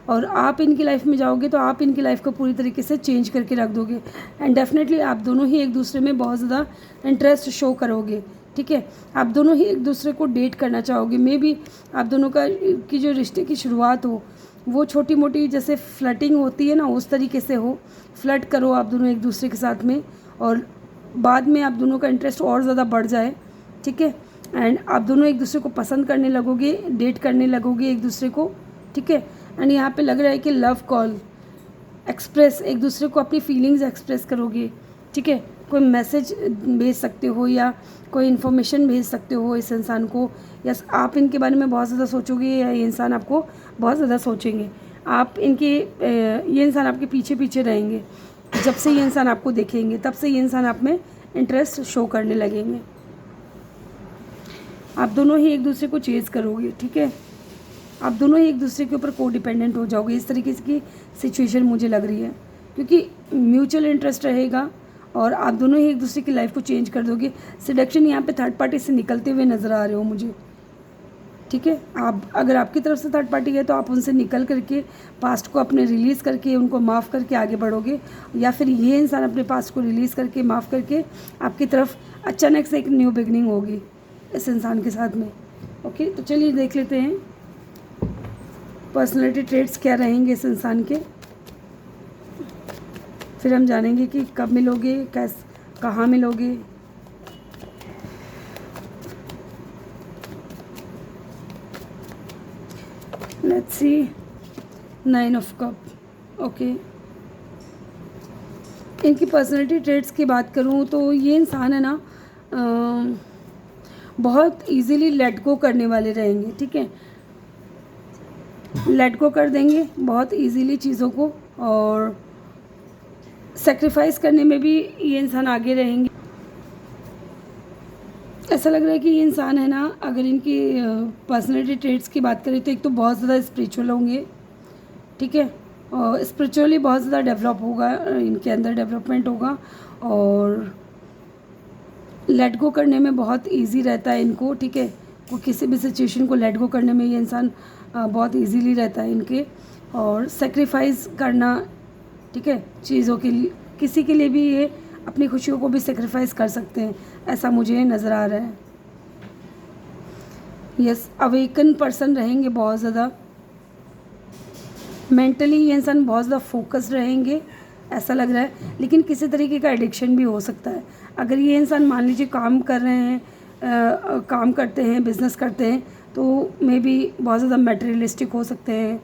और आप इनकी लाइफ में जाओगे तो आप इनकी लाइफ को पूरी तरीके से चेंज करके रख दोगे। एंड डेफिनेटली आप दोनों ही एक दूसरे में बहुत ज़्यादा इंटरेस्ट शो करोगे, ठीक है, आप दोनों ही एक दूसरे को डेट करना चाहोगे। मे बी आप दोनों की जो रिश्ते की शुरुआत हो वो छोटी मोटी जैसे फ्लर्टिंग होती है ना, उस तरीके से हो, फ्लर्ट करो आप दोनों एक दूसरे के साथ में, और बाद में आप दोनों का इंटरेस्ट और ज़्यादा बढ़ जाए, ठीक है, एंड आप दोनों एक दूसरे को पसंद करने लगोगे, डेट करने लगोगे एक दूसरे को, ठीक है। एंड यहाँ पे लग रहा है कि लव कॉल एक्सप्रेस, एक दूसरे को अपनी फीलिंग्स एक्सप्रेस करोगे, ठीक है, कोई मैसेज भेज सकते हो या कोई इन्फॉर्मेशन भेज सकते हो इस इंसान को, या आप इनके बारे में बहुत ज़्यादा सोचोगे या ये इंसान आपको बहुत ज़्यादा सोचेंगे। आप इनके ये इंसान आपके पीछे पीछे रहेंगे, जब से ये इंसान आपको देखेंगे तब से ये इंसान आप में इंटरेस्ट शो करने लगेंगे। आप दोनों ही एक दूसरे को चेज़ करोगे, ठीक है, आप दोनों ही एक दूसरे के ऊपर को डिपेंडेंट हो जाओगे। इस तरीके की सिचुएशन मुझे लग रही है, क्योंकि म्यूचुअल इंटरेस्ट रहेगा और आप दोनों ही एक दूसरे की लाइफ को चेंज कर दोगे। सिलेक्शन यहाँ पे थर्ड पार्टी से निकलते हुए नज़र आ रहे हो मुझे, ठीक है। आप अगर आपकी तरफ से थर्ड पार्टी है तो आप उनसे निकल करके पास्ट को अपने रिलीज़ करके उनको माफ़ करके आगे बढ़ोगे, या फिर ये इंसान अपने पास्ट को रिलीज़ करके माफ़ करके आपकी तरफ अचानक से एक न्यू बिगनिंग होगी इस इंसान के साथ में। ओके, तो चलिए देख लेते हैं पर्सनैलिटी ट्रेट्स क्या रहेंगे इस इंसान के, फिर हम जानेंगे कि कब मिलोगे, कहाँ मिलोगे। Let's see, 9 of cup. Okay, इनकी पर्सनैलिटी ट्रेट्स की बात करूँ तो ये इंसान है ना बहुत इजीली लेट गो करने वाले रहेंगे, ठीक है, लेट गो कर देंगे बहुत इजीली चीज़ों को, और सेक्रीफाइस करने में भी ये इंसान आगे रहेंगे। ऐसा लग रहा है कि ये इंसान है ना, अगर इनकी पर्सनैलिटी ट्रेट्स की बात करें तो एक तो बहुत ज़्यादा स्पिरिचुअल होंगे, ठीक है, और स्पिरिचुअली बहुत ज़्यादा डेवलप होगा, इनके अंदर डेवलपमेंट होगा, और लेट गो करने में बहुत इजी रहता है इनको, ठीक है, वो किसी भी सिचुएशन को लेट गो करने में ये इंसान बहुत इजीली रहता है इनके, और सेक्रीफाइस करना, ठीक है, चीज़ों के लिए, किसी के लिए भी ये अपनी खुशियों को भी सेक्रीफाइस कर सकते हैं, ऐसा मुझे नज़र आ रहा है। यस, अवेकन पर्सन रहेंगे बहुत ज़्यादा, मेंटली ये इंसान बहुत ज़्यादा फोकस्ड रहेंगे ऐसा लग रहा है, लेकिन किसी तरीके का एडिक्शन भी हो सकता है। अगर ये इंसान मान लीजिए काम कर रहे हैं, काम करते हैं, बिजनेस करते हैं, तो मे बी बहुत ज़्यादा मटेरियलिस्टिक हो सकते हैं,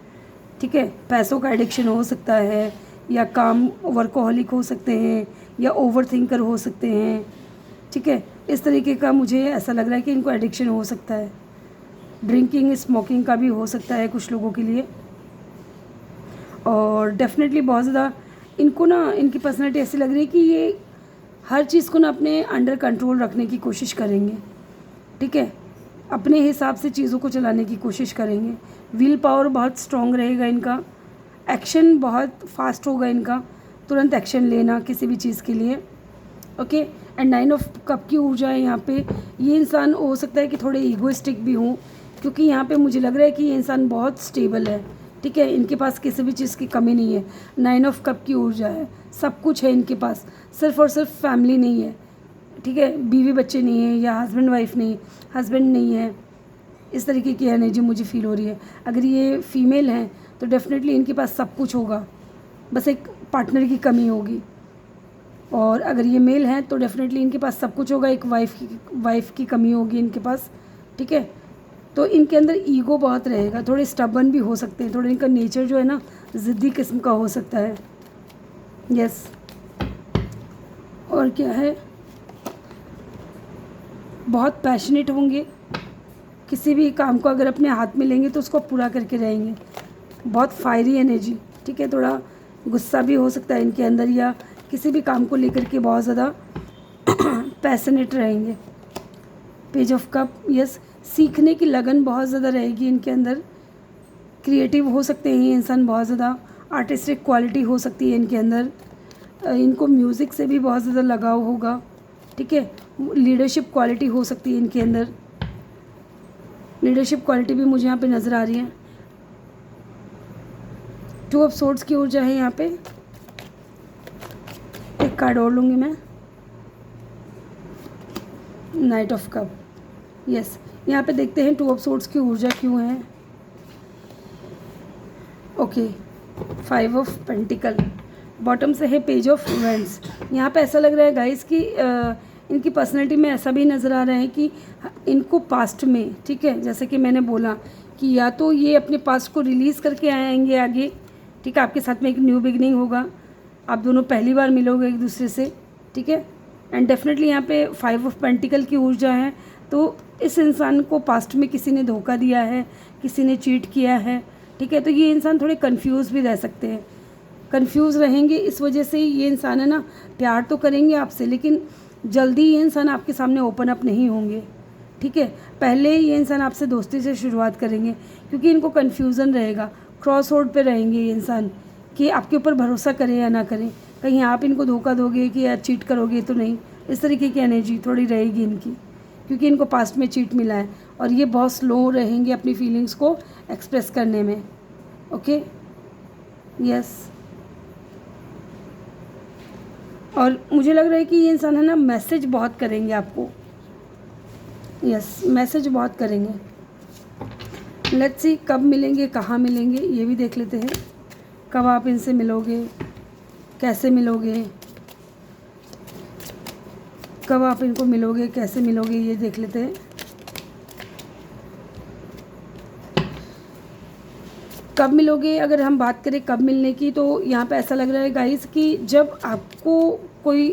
ठीक है, पैसों का एडिक्शन हो सकता है, या काम वर्कोहलिक हो सकते हैं, या ओवर थिंकर हो सकते हैं, ठीक है, इस तरीके का मुझे ऐसा लग रहा है कि इनको एडिक्शन हो सकता है। ड्रिंकिंग स्मोकिंग का भी हो सकता है कुछ लोगों के लिए, और डेफिनेटली बहुत ज़्यादा इनको ना, इनकी पर्सनैलिटी ऐसी लग रही है कि ये हर चीज़ को ना अपने अंडर कंट्रोल रखने की कोशिश करेंगे, ठीक है, अपने हिसाब से चीज़ों को चलाने की कोशिश करेंगे। विल पावर बहुत स्ट्रॉन्ग रहेगा इनका, एक्शन बहुत फास्ट होगा इनका, तुरंत एक्शन लेना किसी भी चीज़ के लिए। ओके, एंड 9 ऑफ कप की ऊर्जा है यहाँ पे। ये इंसान हो सकता है कि थोड़े ईगोइस्टिक भी हों, क्योंकि यहाँ पे मुझे लग रहा है कि ये इंसान बहुत स्टेबल है, ठीक है, इनके पास किसी भी चीज़ की कमी नहीं है। 9 ऑफ कप की ऊर्जा है, सब कुछ है इनके पास, सिर्फ और सिर्फ फैमिली नहीं है, ठीक है, बीवी बच्चे नहीं है, या हस्बैंड वाइफ नहीं, हस्बैंड नहीं है, इस तरीके की एनर्जी मुझे फील हो रही है। अगर ये फीमेल हैं तो डेफिनेटली इनके पास सब कुछ होगा, बस एक पार्टनर की कमी होगी, और अगर ये मेल हैं तो डेफिनेटली इनके पास सब कुछ होगा, एक वाइफ की कमी होगी इनके पास, ठीक है। तो इनके अंदर ईगो बहुत रहेगा, थोड़े स्टबर्न भी हो सकते हैं, थोड़ा इनका नेचर जो है ना ज़िद्दी किस्म का हो सकता है। यस, और क्या है, बहुत पैशनेट होंगे, किसी भी काम को अगर अपने हाथ में लेंगे तो उसको पूरा करके रहेंगे। बहुत फायरी एनर्जी, ठीक है, थोड़ा गुस्सा भी हो सकता है इनके अंदर, या किसी भी काम को लेकर के बहुत ज़्यादा पैशनेट रहेंगे। पेज ऑफ कप, यस, सीखने की लगन बहुत ज़्यादा रहेगी इनके अंदर। क्रिएटिव हो सकते हैं ये इंसान, बहुत ज़्यादा आर्टिस्टिक क्वालिटी हो सकती है इनके अंदर। इनको म्यूज़िक से भी बहुत ज़्यादा लगाव होगा, ठीक है। लीडरशिप क्वालिटी हो सकती है इनके अंदर, लीडरशिप क्वालिटी भी मुझे यहाँ पे नज़र आ रही है। 2 ऑफ सोर्ड्स की ऊर्जा है यहाँ पे। एक कार्ड और लूँगी मैं, नाइट ऑफ कप, यस। यहाँ पे देखते हैं 2 ऑफ सोर्ड्स की ऊर्जा क्यों है। ओके, 5 ऑफ पेंटिकल, बॉटम से है पेज ऑफ वेंड्स। यहाँ पे ऐसा लग रहा है गाइस कि इनकी पर्सनैलिटी में ऐसा भी नज़र आ रहा है कि इनको पास्ट में, ठीक है, जैसे कि मैंने बोला कि या तो ये अपने पास्ट को रिलीज़ करके आएंगे आगे, ठीक है, आपके साथ में एक न्यू बिगनिंग होगा, आप दोनों पहली बार मिलोगे एक दूसरे से, ठीक है। एंड डेफिनेटली यहाँ पे 5 ऑफ पेंटिकल की ऊर्जा है, तो इस इंसान को पास्ट में किसी ने धोखा दिया है, किसी ने चीट किया है, ठीक है। तो ये इंसान थोड़े कंफ्यूज भी रह सकते हैं, कंफ्यूज रहेंगे, इस वजह से ये इंसान है ना, प्यार तो करेंगे आपसे लेकिन जल्दी ये इंसान आपके सामने ओपन अप नहीं होंगे, ठीक है। पहले ये इंसान आपसे दोस्ती से शुरुआत करेंगे क्योंकि इनको कन्फ्यूज़न रहेगा, क्रॉस रोड पे रहेंगे ये इंसान कि आपके ऊपर भरोसा करें या ना करें, कहीं आप इनको धोखा दोगे कि या चीट करोगे तो नहीं, इस तरीके की एनर्जी थोड़ी रहेगी इनकी, क्योंकि इनको पास्ट में चीट मिला है और ये बहुत स्लो रहेंगे अपनी फीलिंग्स को एक्सप्रेस करने में। Okay, yes. और मुझे लग रहा है कि ये इंसान है ना, मैसेज बहुत करेंगे आपको, यस, मैसेज बहुत करेंगे। लेट्स सी कब मिलेंगे, कहाँ मिलेंगे, ये भी देख लेते हैं। कब आप इनसे मिलोगे, कैसे मिलोगे, कब आप इनको मिलोगे, कैसे मिलोगे, ये देख लेते हैं। कब मिलोगे, अगर हम बात करें कब मिलने की, तो यहाँ पे ऐसा लग रहा है गाइस कि जब आपको कोई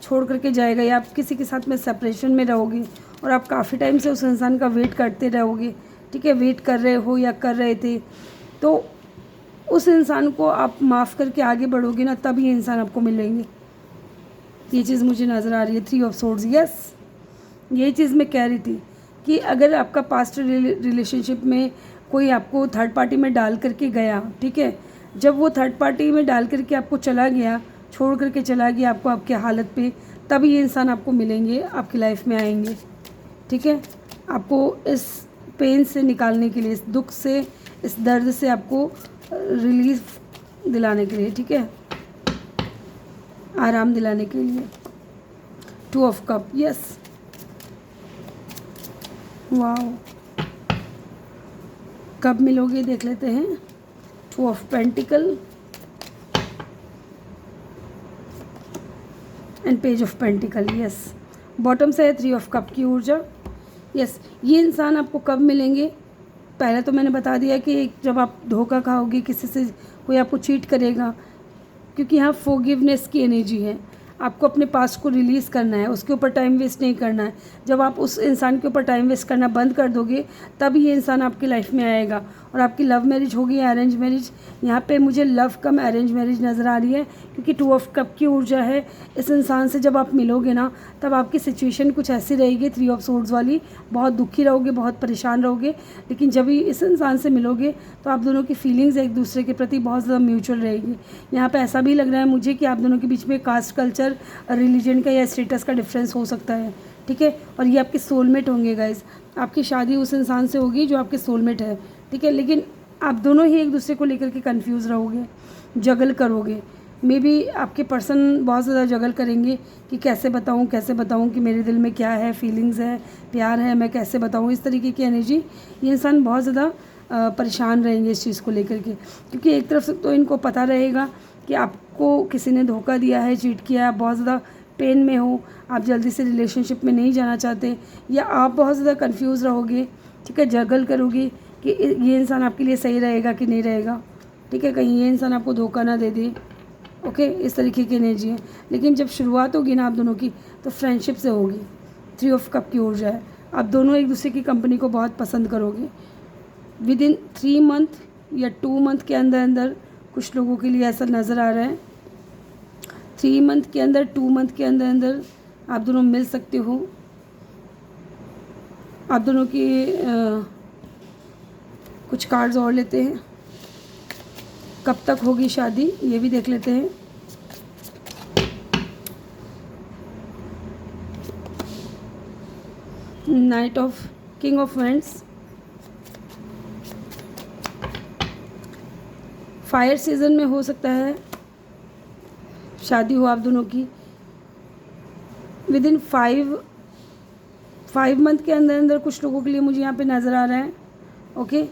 छोड़ करके जाएगा या आप किसी के साथ में सेपरेशन में रहोगे और आप काफ़ी टाइम से उस इंसान का वेट करते रहोगे, ठीक है, वेट कर रहे हो या कर रहे थे, तो उस इंसान को आप माफ़ करके आगे बढ़ोगे ना, तब ये इंसान आपको मिलेंगे। ये चीज़ मुझे नज़र आ रही है। 3 ऑफ सोर्ड्स, यस, यही चीज़ मैं कह रही थी कि अगर आपका पास्ट रिलेशनशिप में कोई आपको थर्ड पार्टी में डाल करके गया, ठीक है, जब वो थर्ड पार्टी में डाल करके आपको चला गया, छोड़ करके चला गया आपको आपके हालत पे, तब ये इंसान आपको मिलेंगे, आपकी लाइफ में आएंगे, ठीक है, आपको इस पेन से निकालने के लिए, इस दुख से, इस दर्द से आपको रिलीफ दिलाने के लिए, ठीक है, आराम दिलाने के लिए। 2 ऑफ कप, यस, वाओ। कब मिलोगे देख लेते हैं। 2 of pentacle and page of pentacle, yes. Bottom से है 3 ऑफ कप की ऊर्जा, यस। ये इंसान आपको कब मिलेंगे, पहले तो मैंने बता दिया कि जब आप धोखा खाओगे, किसी से कोई आपको चीट करेगा, क्योंकि यहाँ फॉरगिवनेस की एनर्जी है, आपको अपने पास्ट को रिलीज़ करना है, उसके ऊपर टाइम वेस्ट नहीं करना है। जब आप उस इंसान के ऊपर टाइम वेस्ट करना बंद कर दोगे, तब ये इंसान आपकी लाइफ में आएगा। और आपकी लव मैरिज होगी या अरेंज मैरिज, यहाँ पे मुझे लव कम अरेंज मैरिज नज़र आ रही है, क्योंकि 2 ऑफ कप की ऊर्जा है। इस इंसान से जब आप मिलोगे ना, तब आपकी सिचुएशन कुछ ऐसी रहेगी 3 ऑफ सोर्ड्स वाली, बहुत दुखी रहोगे, बहुत परेशान रहोगे, लेकिन जब भी इस इंसान से मिलोगे तो आप दोनों की फीलिंग्स एक दूसरे के प्रति बहुत ज़्यादा म्यूचुअल रहेगी। यहाँ पे ऐसा भी लग रहा है मुझे कि आप दोनों के बीच में कास्ट, कल्चर, रिलीजन का या स्टेटस का डिफरेंस हो सकता है, ठीक है, और ये आपके सोलमेट होंगे गाइस। आपकी शादी उस इंसान से होगी जो आपके सोलमेट है, ठीक है, लेकिन आप दोनों ही एक दूसरे को लेकर के कंफ्यूज रहोगे, जगल करोगे। मे बी आपके पर्सन बहुत ज़्यादा जगल करेंगे कि कैसे बताऊँ कि मेरे दिल में क्या है, फीलिंग्स है, प्यार है, मैं कैसे बताऊँ, इस तरीके की एनर्जी। ये इंसान बहुत ज़्यादा परेशान रहेंगे इस चीज़ को लेकर के, क्योंकि एक तरफ से तो इनको पता रहेगा कि आपको किसी ने धोखा दिया है, चीट किया है, आप बहुत ज़्यादा पेन में हो, आप जल्दी से रिलेशनशिप में नहीं जाना चाहते, या आप बहुत ज़्यादा कंफ्यूज रहोगे, ठीक है, जगल करोगे कि ये इंसान आपके लिए सही रहेगा कि नहीं रहेगा, ठीक है, कहीं ये इंसान आपको धोखा ना दे दे। ओके, इस तरीके की एनर्जी है। लेकिन जब शुरुआत होगी ना आप दोनों की, तो फ्रेंडशिप से होगी, 3 ऑफ कप की ऊर्जा है। आप दोनों एक दूसरे की कंपनी को बहुत पसंद करोगे। विद इन 3 मंथ या 2 मंथ के अंदर अंदर कुछ लोगों के लिए ऐसा नज़र आ रहा है। 3 मंथ के अंदर, 2 मंथ के अंदर अंदर आप दोनों मिल सकते हो। आप दोनों की कुछ कार्ड्स और लेते हैं। कब तक होगी शादी ये भी देख लेते हैं। Night of king of wands, fire season में हो सकता है शादी हो आप दोनों की। विद इन 5 मंथ के अंदर अंदर कुछ लोगों के लिए मुझे यहाँ पे नज़र आ रहा है। ओके,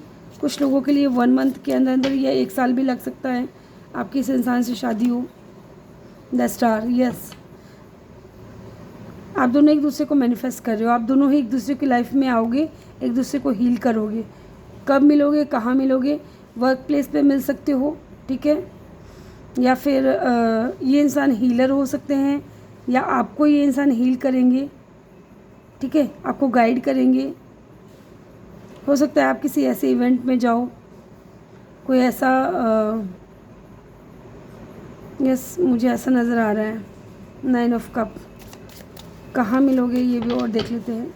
कुछ लोगों के लिए 1 मंथ के अंदर अंदर या 1 साल भी लग सकता है आपकी इस इंसान से शादी हो। द स्टार, यस, आप दोनों एक दूसरे को मैनिफेस्ट कर रहे हो। आप दोनों ही एक दूसरे की लाइफ में आओगे, एक दूसरे को हील करोगे। कब मिलोगे, कहाँ मिलोगे? वर्क प्लेस पे मिल सकते हो, ठीक है, या फिर ये इंसान हीलर हो सकते हैं या आपको ये इंसान हील करेंगे, ठीक है, आपको गाइड करेंगे। हो सकता है आप किसी ऐसे इवेंट में जाओ, कोई ऐसा यस मुझे ऐसा नज़र आ रहा है। 9 ऑफ कप, कहाँ मिलोगे ये भी और देख लेते हैं।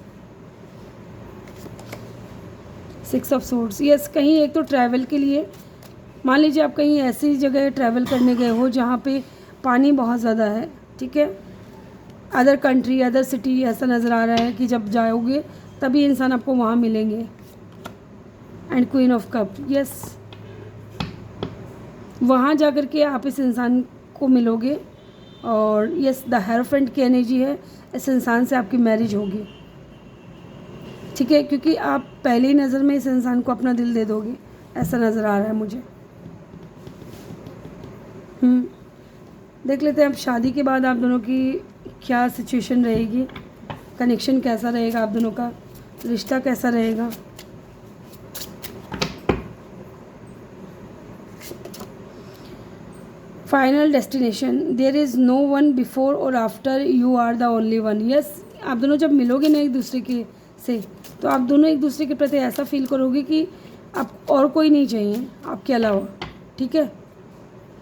6 ऑफ सोर्ड्स, यस, कहीं एक तो ट्रैवल के लिए, मान लीजिए आप कहीं ऐसी जगह ट्रैवल करने गए हो जहाँ पे पानी बहुत ज़्यादा है, ठीक है, अदर कंट्री, अदर सिटी, ऐसा नज़र आ रहा है कि जब जाओगे तभी इंसान आपको वहाँ मिलेंगे। And queen of cup, yes, वहाँ जा कर के आप इस इंसान को मिलोगे और यस द हेरोफेंट की एनर्जी है, इस इंसान से आपकी मैरिज होगी, ठीक है, क्योंकि आप पहली नज़र में इस इंसान को अपना दिल दे दोगे, ऐसा नज़र आ रहा है मुझे। देख लेते हैं अब शादी के बाद आप दोनों की क्या सिचुएशन रहेगी, कनेक्शन कैसा रहेगा, आप दोनों का रिश्ता कैसा रहेगा। Final destination, there is no one before और after, you are the only one. Yes, आप दोनों जब मिलोगे ना एक दूसरे के से, तो आप दोनों एक दूसरे के प्रति ऐसा फील करोगे कि आप और कोई नहीं चाहिए आपके अलावा, ठीक है,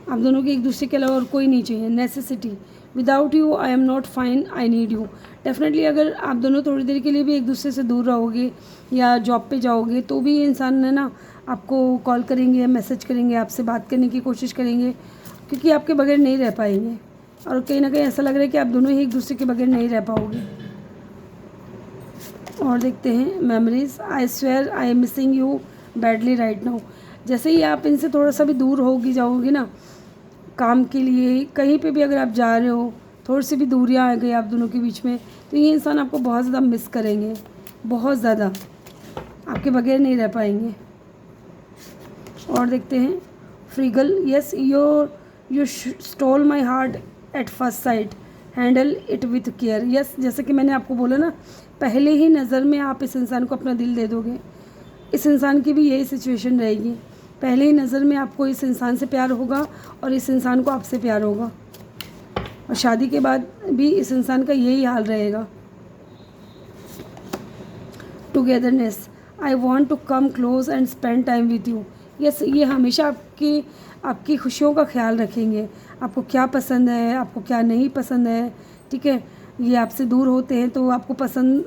आप दोनों के एक दूसरे के अलावा और कोई नहीं चाहिए। Necessity, without you I am not fine, I need you. Definitely अगर आप दोनों थोड़ी देर के लिए भी एक दूसरे से दूर रहोगे या जॉब पे जाओगे तो भी इंसान है ना आपको कॉल करेंगे, मैसेज करेंगे, आपसे बात करने की कोशिश करेंगे, क्योंकि आपके बगैर नहीं रह पाएंगे। और कहीं ना कहीं ऐसा लग रहा है कि आप दोनों ही एक दूसरे के बगैर नहीं रह पाओगे। और देखते हैं memories, I swear I am missing you badly right now. जैसे ही आप इनसे थोड़ा सा भी दूर होगी जाओगे ना, काम के लिए कहीं पे भी अगर आप जा रहे हो, थोड़ी सी भी दूरियां आ गई आप दोनों के बीच में, तो ये इंसान आपको बहुत ज़्यादा मिस करेंगे, बहुत ज़्यादा, आपके बगैर नहीं रह पाएंगे। और देखते हैं फ्रीगल, yes you stole my heart at first sight, handle it with care. Yes, जैसे कि मैंने आपको बोला ना, पहले ही नज़र में आप इस इंसान को अपना दिल दे दोगे। इस इंसान की भी यही सिचुएशन रहेगी, पहले ही नज़र में आपको इस इंसान से प्यार होगा और इस इंसान को आपसे प्यार होगा, और शादी के बाद भी इस इंसान का यही हाल रहेगा। Togetherness, I want to come close and spend time with you. Yes, ये हमेशा आपकी खुशियों का ख्याल रखेंगे, आपको क्या पसंद है, आपको क्या नहीं पसंद है, ठीक है, ये आपसे दूर होते हैं तो आपको पसंद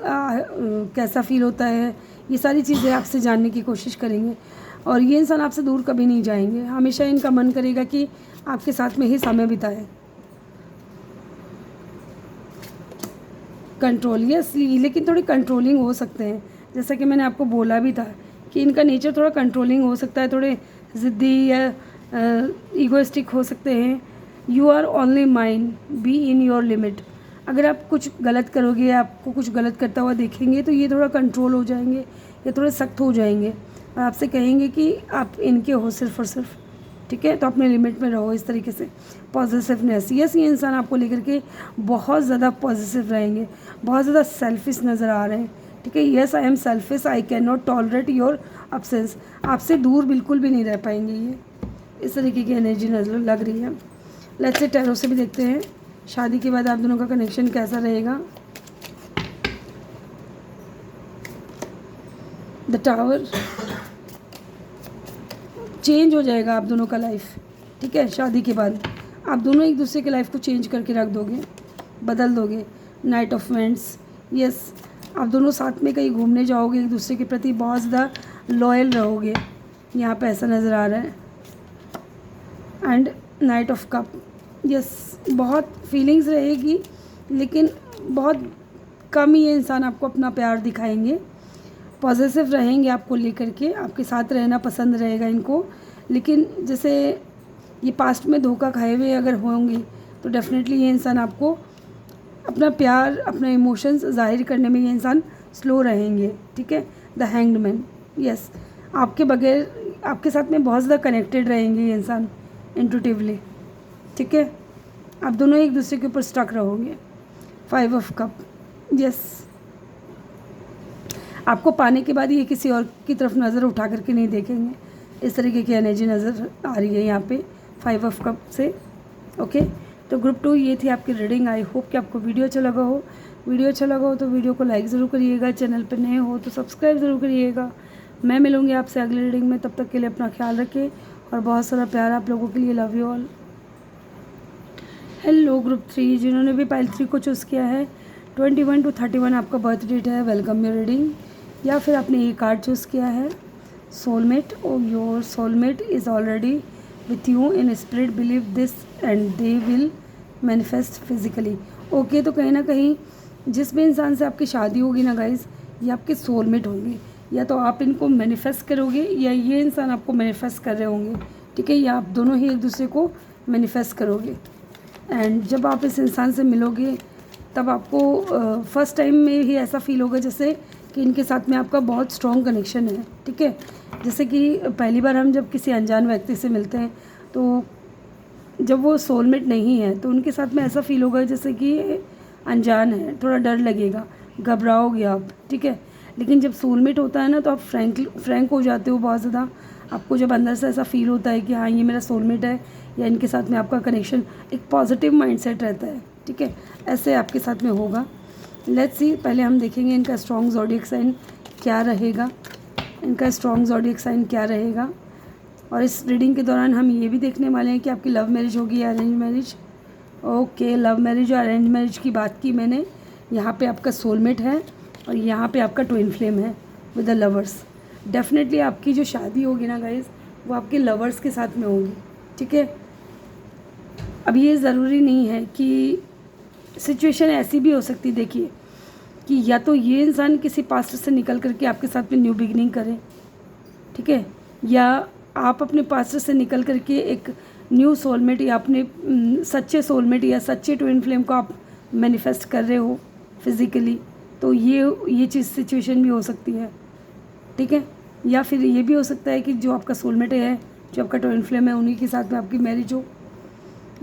कैसा फ़ील होता है, ये सारी चीज़ें आपसे जानने की कोशिश करेंगे। और ये इंसान आपसे दूर कभी नहीं जाएंगे, हमेशा इनका मन करेगा कि आपके साथ में ही समय बिताए। कंट्रोल, यस, लेकिन थोड़ी कंट्रोलिंग हो सकते हैं, जैसा कि मैंने आपको बोला भी था कि इनका नेचर थोड़ा कंट्रोलिंग हो सकता है, थोड़े ज़िद्दी या ईगोइस्टिक हो सकते हैं। You are only mine, be in your limit. अगर आप कुछ गलत करोगे या आपको कुछ गलत करता हुआ देखेंगे तो ये थोड़ा कंट्रोल हो जाएंगे या थोड़े सख्त हो जाएंगे और आपसे कहेंगे कि आप इनके हो सिर्फ और सिर्फ, ठीक है, तो अपने लिमिट में रहो। इस तरीके से पॉजिटिवनेस, यस, ये इंसान आपको लेकर के बहुत ज़्यादा पॉजिटिव रहेंगे, बहुत ज़्यादा सेल्फिश नज़र आ रहे हैं, ठीक है, yes I M selfish, I can not tolerate your absence. आपसे दूर बिल्कुल भी नहीं रह पाएंगे, ये इस तरीके की एनर्जी नजर लग रही है। लेट्स से टैरो से भी देखते हैं शादी के बाद आप दोनों का कनेक्शन कैसा रहेगा। द टावर, चेंज हो जाएगा आप दोनों का लाइफ, ठीक है। शादी के बाद आप दोनों एक दूसरे के लाइफ को चेंज करके रख दोगे, बदल दोगे। नाइट ऑफ वेंट्स, यस, आप दोनों साथ में कहीं घूमने जाओगे, एक दूसरे के प्रति बहुत ज़्यादा लॉयल रहोगे, यहाँ पे ऐसा नज़र आ रहा है। And night of cup, yes, बहुत फीलिंग्स रहेगी लेकिन बहुत कम ही ये इंसान आपको अपना प्यार दिखाएंगे, पॉजिटिव रहेंगे आपको लेकर के, आपके साथ रहना पसंद रहेगा इनको। लेकिन जैसे ये पास्ट में धोखा खाए हुए अगर होंगे तो डेफिनेटली ये इंसान आपको अपना प्यार, अपना इमोशंस ज़ाहिर करने में ये इंसान स्लो रहेंगे, ठीक है। द हैंग्ड मैन, यस, आपके बगैर आपके साथ में बहुत ज़्यादा कनेक्टेड रहेंगे ये इंसान इंट्यूटिवली, ठीक है। आप दोनों एक दूसरे के ऊपर स्टक रहोगे। 5 ऑफ कप, यस, आपको पाने के बाद ये किसी और की तरफ नज़र उठा करके नहीं देखेंगे, इस तरीके की एनर्जी नज़र आ रही है यहाँ पे 5 ऑफ कप से, ओके। तो ग्रुप 2 ये थी आपकी रीडिंग। आई होप कि आपको वीडियो अच्छा लगा हो। वीडियो अच्छा लगा हो तो वीडियो को लाइक ज़रूर करिएगा, चैनल पर नए हो तो सब्सक्राइब ज़रूर करिएगा। मैं मिलूँगी आपसे अगली रीडिंग में, तब तक के लिए अपना ख्याल रखें और बहुत सारा प्यार आप लोगों के लिए। Love you all. Hello group 3, जिन्होंने भी पाइल 3 को चूज़ किया है, 21 to 31 आपका बर्थ डेट है, वेलकम योर रीडिंग। या फिर आपने ये कार्ड चूज़ किया है, सोलमेट, और your soulmate is already with you in spirit, believe this and they will manifest physically. Okay, तो कहीं ना कहीं जिस भी इंसान से आपकी शादी होगी ना गाइज, ये आपके सोलमेट होंगे। या तो आप इनको मैनिफेस्ट करोगे या ये इंसान आपको मैनिफेस्ट कर रहे होंगे, ठीक है। या आप दोनों ही एक दूसरे को मैनिफेस्ट करोगे। एंड जब आप इस इंसान से मिलोगे तब आपको फर्स्ट टाइम में ही ऐसा फील होगा जैसे कि इनके साथ में आपका बहुत स्ट्रॉन्ग कनेक्शन है, ठीक है। जैसे कि पहली बार हम जब किसी अनजान व्यक्ति से मिलते हैं तो जब वो सोलमेट नहीं है तो उनके साथ में ऐसा फील होगा जैसे कि अनजान है, थोड़ा डर लगेगा, घबराओगे आप, ठीक है। लेकिन जब सोलमेट होता है ना तो आप फ्रैंक हो जाते हो बहुत ज़्यादा। आपको जब अंदर से ऐसा फील होता है कि हाँ ये मेरा सोलमेट है या इनके साथ में आपका कनेक्शन, एक पॉजिटिव माइंडसेट रहता है, ठीक है। ऐसे आपके साथ में होगा। लेट्स सी, पहले हम देखेंगे इनका स्ट्रॉन्ग ज़ोडिएक साइन क्या रहेगा, इनका स्ट्रॉन्ग ज़ोडिएक साइन क्या रहेगा। और इस रीडिंग के दौरान हम ये भी देखने वाले हैं कि आपकी लव मैरिज होगी या arrange marriage. Okay, love marriage और अरेंज मैरिज की बात की मैंने। यहाँ पे आपका सोलमेट है और यहाँ पे आपका ट्विन फ्लेम है विद द लवर्स। डेफिनेटली आपकी जो शादी होगी ना गाइज, वो आपके लवर्स के साथ में होगी, ठीक है। अब ये ज़रूरी नहीं है कि सिचुएशन ऐसी भी हो सकती, देखिए, कि या तो ये इंसान किसी पास्ट से निकल करके आपके साथ में न्यू बिगिनिंग करे, ठीक है, या आप अपने पास्ट से निकल करके एक न्यू सोलमेट या अपने सच्चे सोलमेट या सच्चे ट्विन फ्लेम को आप मैनिफेस्ट कर रहे हो फिज़िकली। तो ये चीज़ सिचुएशन भी हो सकती है, ठीक है। या फिर ये भी हो सकता है कि जो आपका सोलमेट है, जो आपका ट्विन फ्लेम है, उन्हीं के साथ में आपकी मैरिज हो।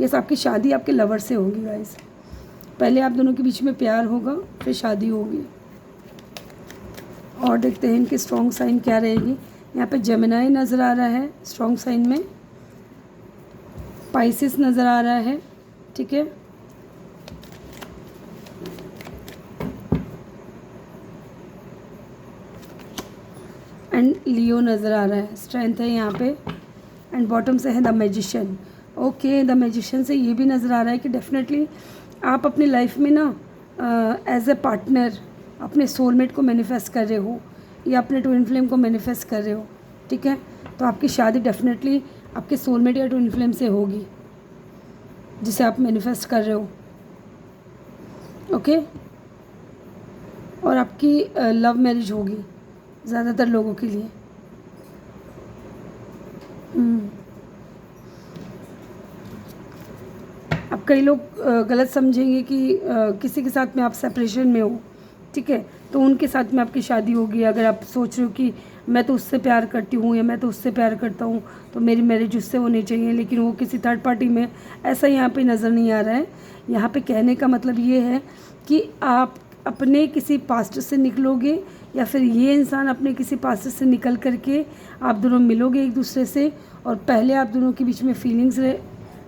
यस, आपकी शादी आपके लवर से होगी गाइस। पहले आप दोनों के बीच में प्यार होगा, फिर शादी होगी। और देखते हैं इनकी स्ट्रॉन्ग साइन क्या रहेगी। यहाँ पे जेमिनाई नज़र आ रहा है स्ट्रॉन्ग साइन में, पाइसिस नज़र आ रहा है, ठीक है। एंड लियो नज़र आ रहा है, स्ट्रेंथ है यहाँ पे। एंड बॉटम से है the magician. Okay, the magician से ये भी नज़र आ रहा है कि डेफिनेटली आप अपनी लाइफ में ना एज ए पार्टनर अपने सोलमेट को मैनिफेस्ट कर रहे हो या अपने ट्विन फ्लेम को मैनिफेस्ट कर रहे हो, ठीक है। तो आपकी शादी डेफिनेटली आपके सोलमेट या ट्विन फ्लेम से होगी जिसे आप मैनिफेस्ट कर रहे हो, ओके। और आपकी लव मैरिज होगी ज़्यादातर लोगों के लिए। अब कई लोग गलत समझेंगे कि किसी के साथ में आप सेपरेशन में हो, ठीक है, तो उनके साथ में आपकी शादी होगी। अगर आप सोच रहे हो कि मैं तो उससे प्यार करती हूँ या मैं तो उससे प्यार करता हूँ तो मेरी मैरिज उससे होनी चाहिए, लेकिन वो किसी थर्ड पार्टी में, ऐसा यहाँ पे नज़र नहीं आ रहा है। यहाँ पे कहने का मतलब ये है कि आप अपने किसी पास्ट से निकलोगे या फिर ये इंसान अपने किसी पास्ट से निकल करके आप दोनों मिलोगे एक दूसरे से, और पहले आप दोनों के बीच में फीलिंग्स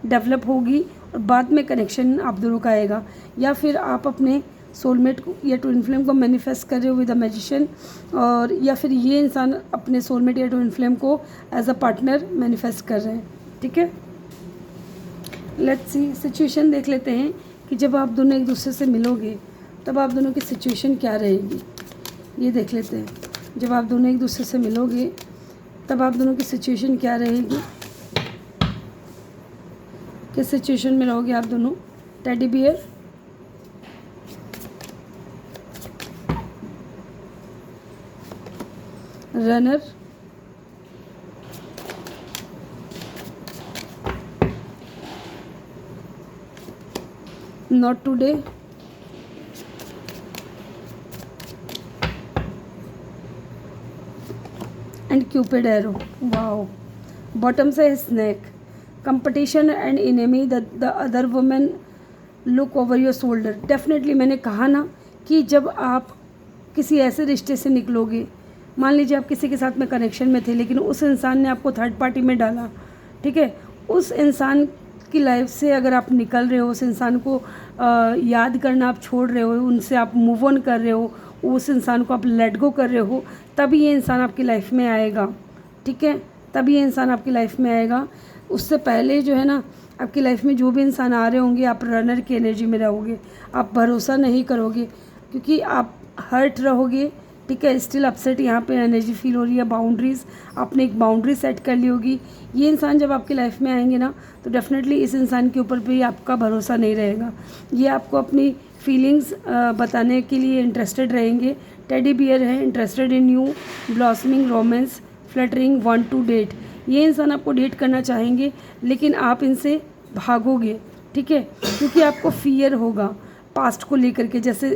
डेवलप होगी और बाद में कनेक्शन आप दोनों का आएगा। या फिर आप अपने सोलमेट को या ट्विन फ्लेम को मैनिफेस्ट कर रहे हो विद अ मैजिशियन, और या फिर ये इंसान अपने सोलमेट या ट्विन फ्लेम को एज अ पार्टनर मैनिफेस्ट कर रहे हैं। ठीक है, लेट्स सी सिचुएशन देख लेते हैं कि जब आप दोनों एक दूसरे से मिलोगे तब आप दोनों की सिचुएशन क्या रहेगी। ये देख लेते हैं, जब आप दोनों एक दूसरे से मिलोगे तब आप दोनों की सिचुएशन क्या रहेगी, किस सिचुएशन में रहोगे आप दोनों। Teddy bear, runner, not today, and Cupid arrow. Wow, bottom से snack, competition and enemy, the other women look over your shoulder. Definitely मैंने कहा ना कि जब आप किसी ऐसे रिश्ते से निकलोगे, मान लीजिए आप किसी के साथ में कनेक्शन में थे लेकिन उस इंसान ने आपको थर्ड पार्टी में डाला, ठीक है, उस इंसान की लाइफ से अगर आप निकल रहे हो, उस इंसान को याद करना आप छोड़ रहे हो, उनसे आप मूव ऑन कर रहे हो, उस इंसान को आप लेट गो कर रहे हो, तभी ये इंसान आपकी लाइफ में आएगा। ठीक है, तभी ये इंसान आपकी लाइफ में आएगा। उससे पहले जो है ना, आपकी लाइफ में जो भी इंसान आ रहे होंगे, आप रनर की एनर्जी में रहोगे, आप भरोसा नहीं करोगे क्योंकि आप हर्ट रहोगे। ठीक है, स्टिल अपसेट यहाँ पे एनर्जी फील हो रही है। बाउंड्रीज, आपने एक बाउंड्री सेट कर ली होगी। ये इंसान जब आपकी लाइफ में आएंगे ना, तो डेफिनेटली इस इंसान के ऊपर भी आपका भरोसा नहीं रहेगा। ये आपको अपनी फीलिंग्स बताने के लिए इंटरेस्टेड रहेंगे। टेडी बियर है, interested in you, blossoming, romance, fluttering, want to date. ये इंसान आपको डेट करना चाहेंगे लेकिन आप इनसे भागोगे। ठीक है, क्योंकि आपको फियर होगा पास्ट को लेकर के। जैसे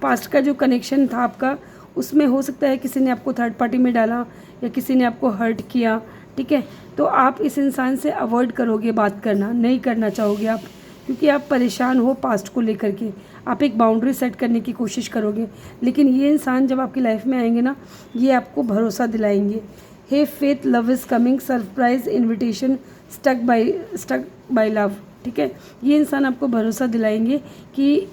पास्ट का जो कनेक्शन था आपका, उसमें हो सकता है किसी ने आपको थर्ड पार्टी में डाला या किसी ने आपको हर्ट किया। ठीक है, तो आप इस इंसान से अवॉइड करोगे, बात करना नहीं करना चाहोगे आप, क्योंकि आप परेशान हो पास्ट को लेकर के। आप एक बाउंड्री सेट करने की कोशिश करोगे, लेकिन ये इंसान जब आपकी लाइफ में आएंगे ना, ये आपको भरोसा दिलाएंगे। Hey faith, love is coming, surprise invitation, stuck by love. ठीक है, ये इंसान आपको भरोसा दिलाएंगे कि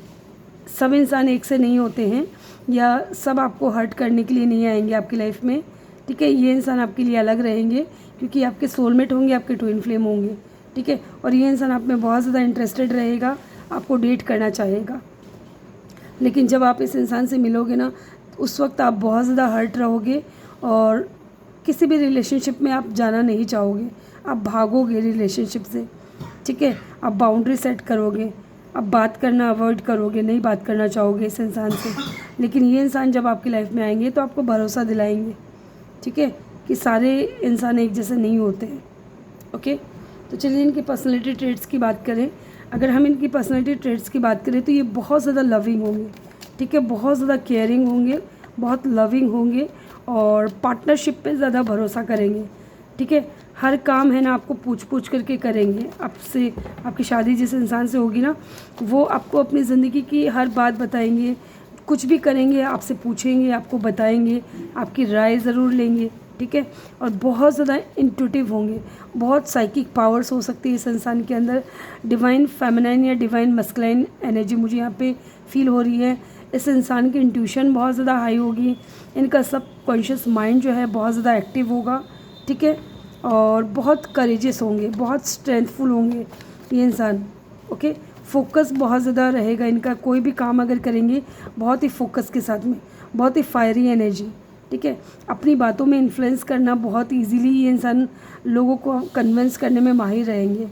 सब इंसान एक से नहीं होते हैं, या सब आपको हर्ट करने के लिए नहीं आएंगे आपकी लाइफ में। ठीक है, ये इंसान आपके लिए अलग रहेंगे क्योंकि आपके सोलमेट होंगे, आपके ट्विन फ्लेम होंगे। ठीक है, और ये इंसान आप में बहुत ज़्यादा इंटरेस्टेड रहेगा, आपको डेट करना चाहेगा। लेकिन जब आप इस इंसान से मिलोगे ना, उस वक्त आप बहुत ज़्यादा हर्ट रहोगे और किसी भी रिलेशनशिप में आप जाना नहीं चाहोगे, आप भागोगे रिलेशनशिप से। ठीक है, आप बाउंड्री सेट करोगे, आप बात करना अवॉइड करोगे, नहीं बात करना चाहोगे इस इंसान से। लेकिन ये इंसान जब आपकी लाइफ में आएंगे तो आपको भरोसा दिलाएंगे। ठीक है, कि सारे इंसान एक जैसे नहीं होते हैं। ओके, तो चलिए इनकी पर्सनैलिटी ट्रेट्स की बात करें। अगर हम इनकी पर्सनैलिटी ट्रेट्स की बात करें तो ये बहुत ज़्यादा लविंग होंगे। ठीक है, बहुत ज़्यादा केयरिंग होंगे, बहुत लविंग होंगे और पार्टनरशिप पे ज़्यादा भरोसा करेंगे। ठीक है, हर काम है ना आपको पूछ पूछ करके करेंगे। आपसे, आपकी शादी जिस इंसान से होगी ना, वो आपको अपनी ज़िंदगी की हर बात बताएंगे, कुछ भी करेंगे आपसे पूछेंगे, आपको बताएंगे, आपकी राय ज़रूर लेंगे। ठीक है, और बहुत ज़्यादा इंट्यूटिव होंगे, बहुत साइकिक पावर्स हो सकती है इस इंसान के अंदर। डिवाइन फेमिनाइन या डिवाइन मस्कुलाइन एनर्जी मुझे यहाँ पे फील हो रही है। इस इंसान की इंट्यूशन बहुत ज़्यादा हाई होगी, इनका सब कॉन्शियस माइंड जो है बहुत ज़्यादा एक्टिव होगा। ठीक है, और बहुत करेजियस होंगे, बहुत स्ट्रेंथफुल होंगे ये इंसान। ओके, फोकस बहुत ज़्यादा रहेगा इनका, कोई भी काम अगर करेंगे बहुत ही फोकस के साथ में, बहुत ही फायरी एनर्जी। ठीक है, अपनी बातों में इन्फ्लुएंस करना बहुत इजीली ये इंसान लोगों को कन्विंस करने में माहिर रहेंगे।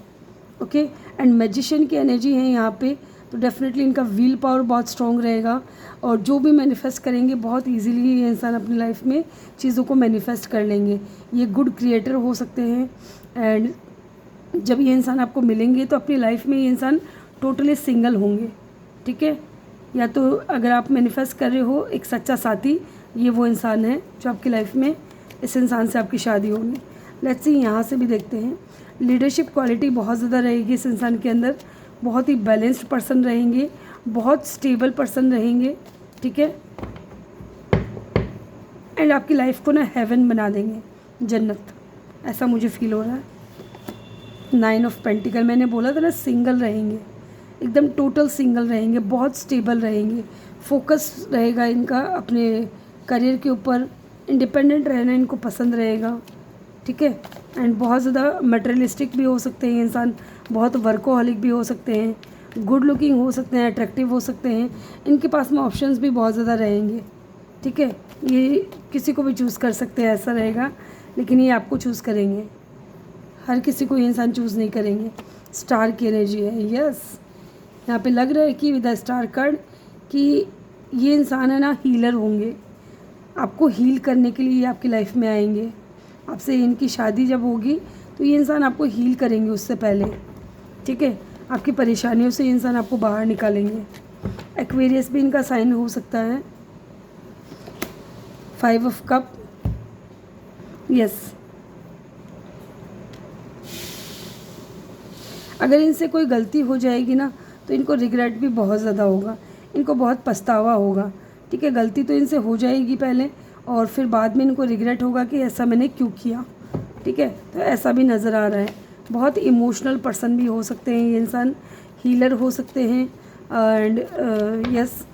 ओके, एंड मैजिशियन की एनर्जी है यहाँ पे, तो डेफिनेटली इनका विल पावर बहुत स्ट्रॉन्ग रहेगा और जो भी मैनिफेस्ट करेंगे बहुत इजीली ये इंसान अपनी लाइफ में चीज़ों को मैनिफेस्ट कर लेंगे। ये गुड क्रिएटर हो सकते हैं। एंड जब ये इंसान आपको मिलेंगे तो अपनी लाइफ में ये इंसान टोटली सिंगल होंगे। ठीक है, या तो अगर आप मैनिफेस्ट कर रहे हो एक सच्चा साथी, ये वो इंसान है जो आपकी लाइफ में, इस इंसान से आपकी शादी होगी। लेट्स सी यहाँ से भी देखते हैं। लीडरशिप क्वालिटी बहुत ज़्यादा रहेगी इस इंसान के अंदर, बहुत ही बैलेंस्ड पर्सन रहेंगे, बहुत स्टेबल पर्सन रहेंगे। ठीक है, एंड आपकी लाइफ को ना हेवन बना देंगे, जन्नत, ऐसा मुझे फील हो रहा है। 9 ऑफ पेंटिकल, मैंने बोला था ना सिंगल रहेंगे, एकदम टोटल सिंगल रहेंगे, बहुत स्टेबल रहेंगे, फोकस रहेगा इनका अपने करियर के ऊपर, इंडिपेंडेंट रहना इनको पसंद रहेगा, ठीक है। एंड बहुत ज़्यादा मटेरियलिस्टिक भी हो सकते हैं इंसान, बहुत वर्कोहॉलिक भी हो सकते हैं, गुड लुकिंग हो सकते हैं, अट्रैक्टिव हो सकते हैं, इनके पास में ऑप्शंस भी बहुत ज़्यादा रहेंगे, ठीक है। ये किसी को भी चूज़ कर सकते हैं, ऐसा रहेगा, लेकिन ये आपको चूज़ करेंगे, हर किसी को ये इंसान चूज़ नहीं करेंगे। स्टार की एनर्जी है, यस। यहाँ पे लग रहा है कि विद द स्टार कार्ड कि ये इंसान है ना हीलर होंगे, आपको हील करने के लिए आपकी लाइफ में आएंगे। आपसे इनकी शादी जब होगी तो ये इंसान आपको हील करेंगे उससे पहले, ठीक है। आपकी परेशानियों से ये इंसान आपको बाहर निकालेंगे। एक्वेरियस भी इनका साइन हो सकता है। 5 ऑफ कप, यस। अगर इनसे कोई गलती हो जाएगी ना तो इनको रिग्रेट भी बहुत ज़्यादा होगा, इनको बहुत पछतावा होगा, ठीक है। गलती तो इनसे हो जाएगी पहले और फिर बाद में इनको रिग्रेट होगा कि ऐसा मैंने क्यों किया, ठीक है। तो ऐसा भी नज़र आ रहा है। बहुत इमोशनल पर्सन भी हो सकते हैं ये इंसान, हीलर हो सकते हैं, एंड यस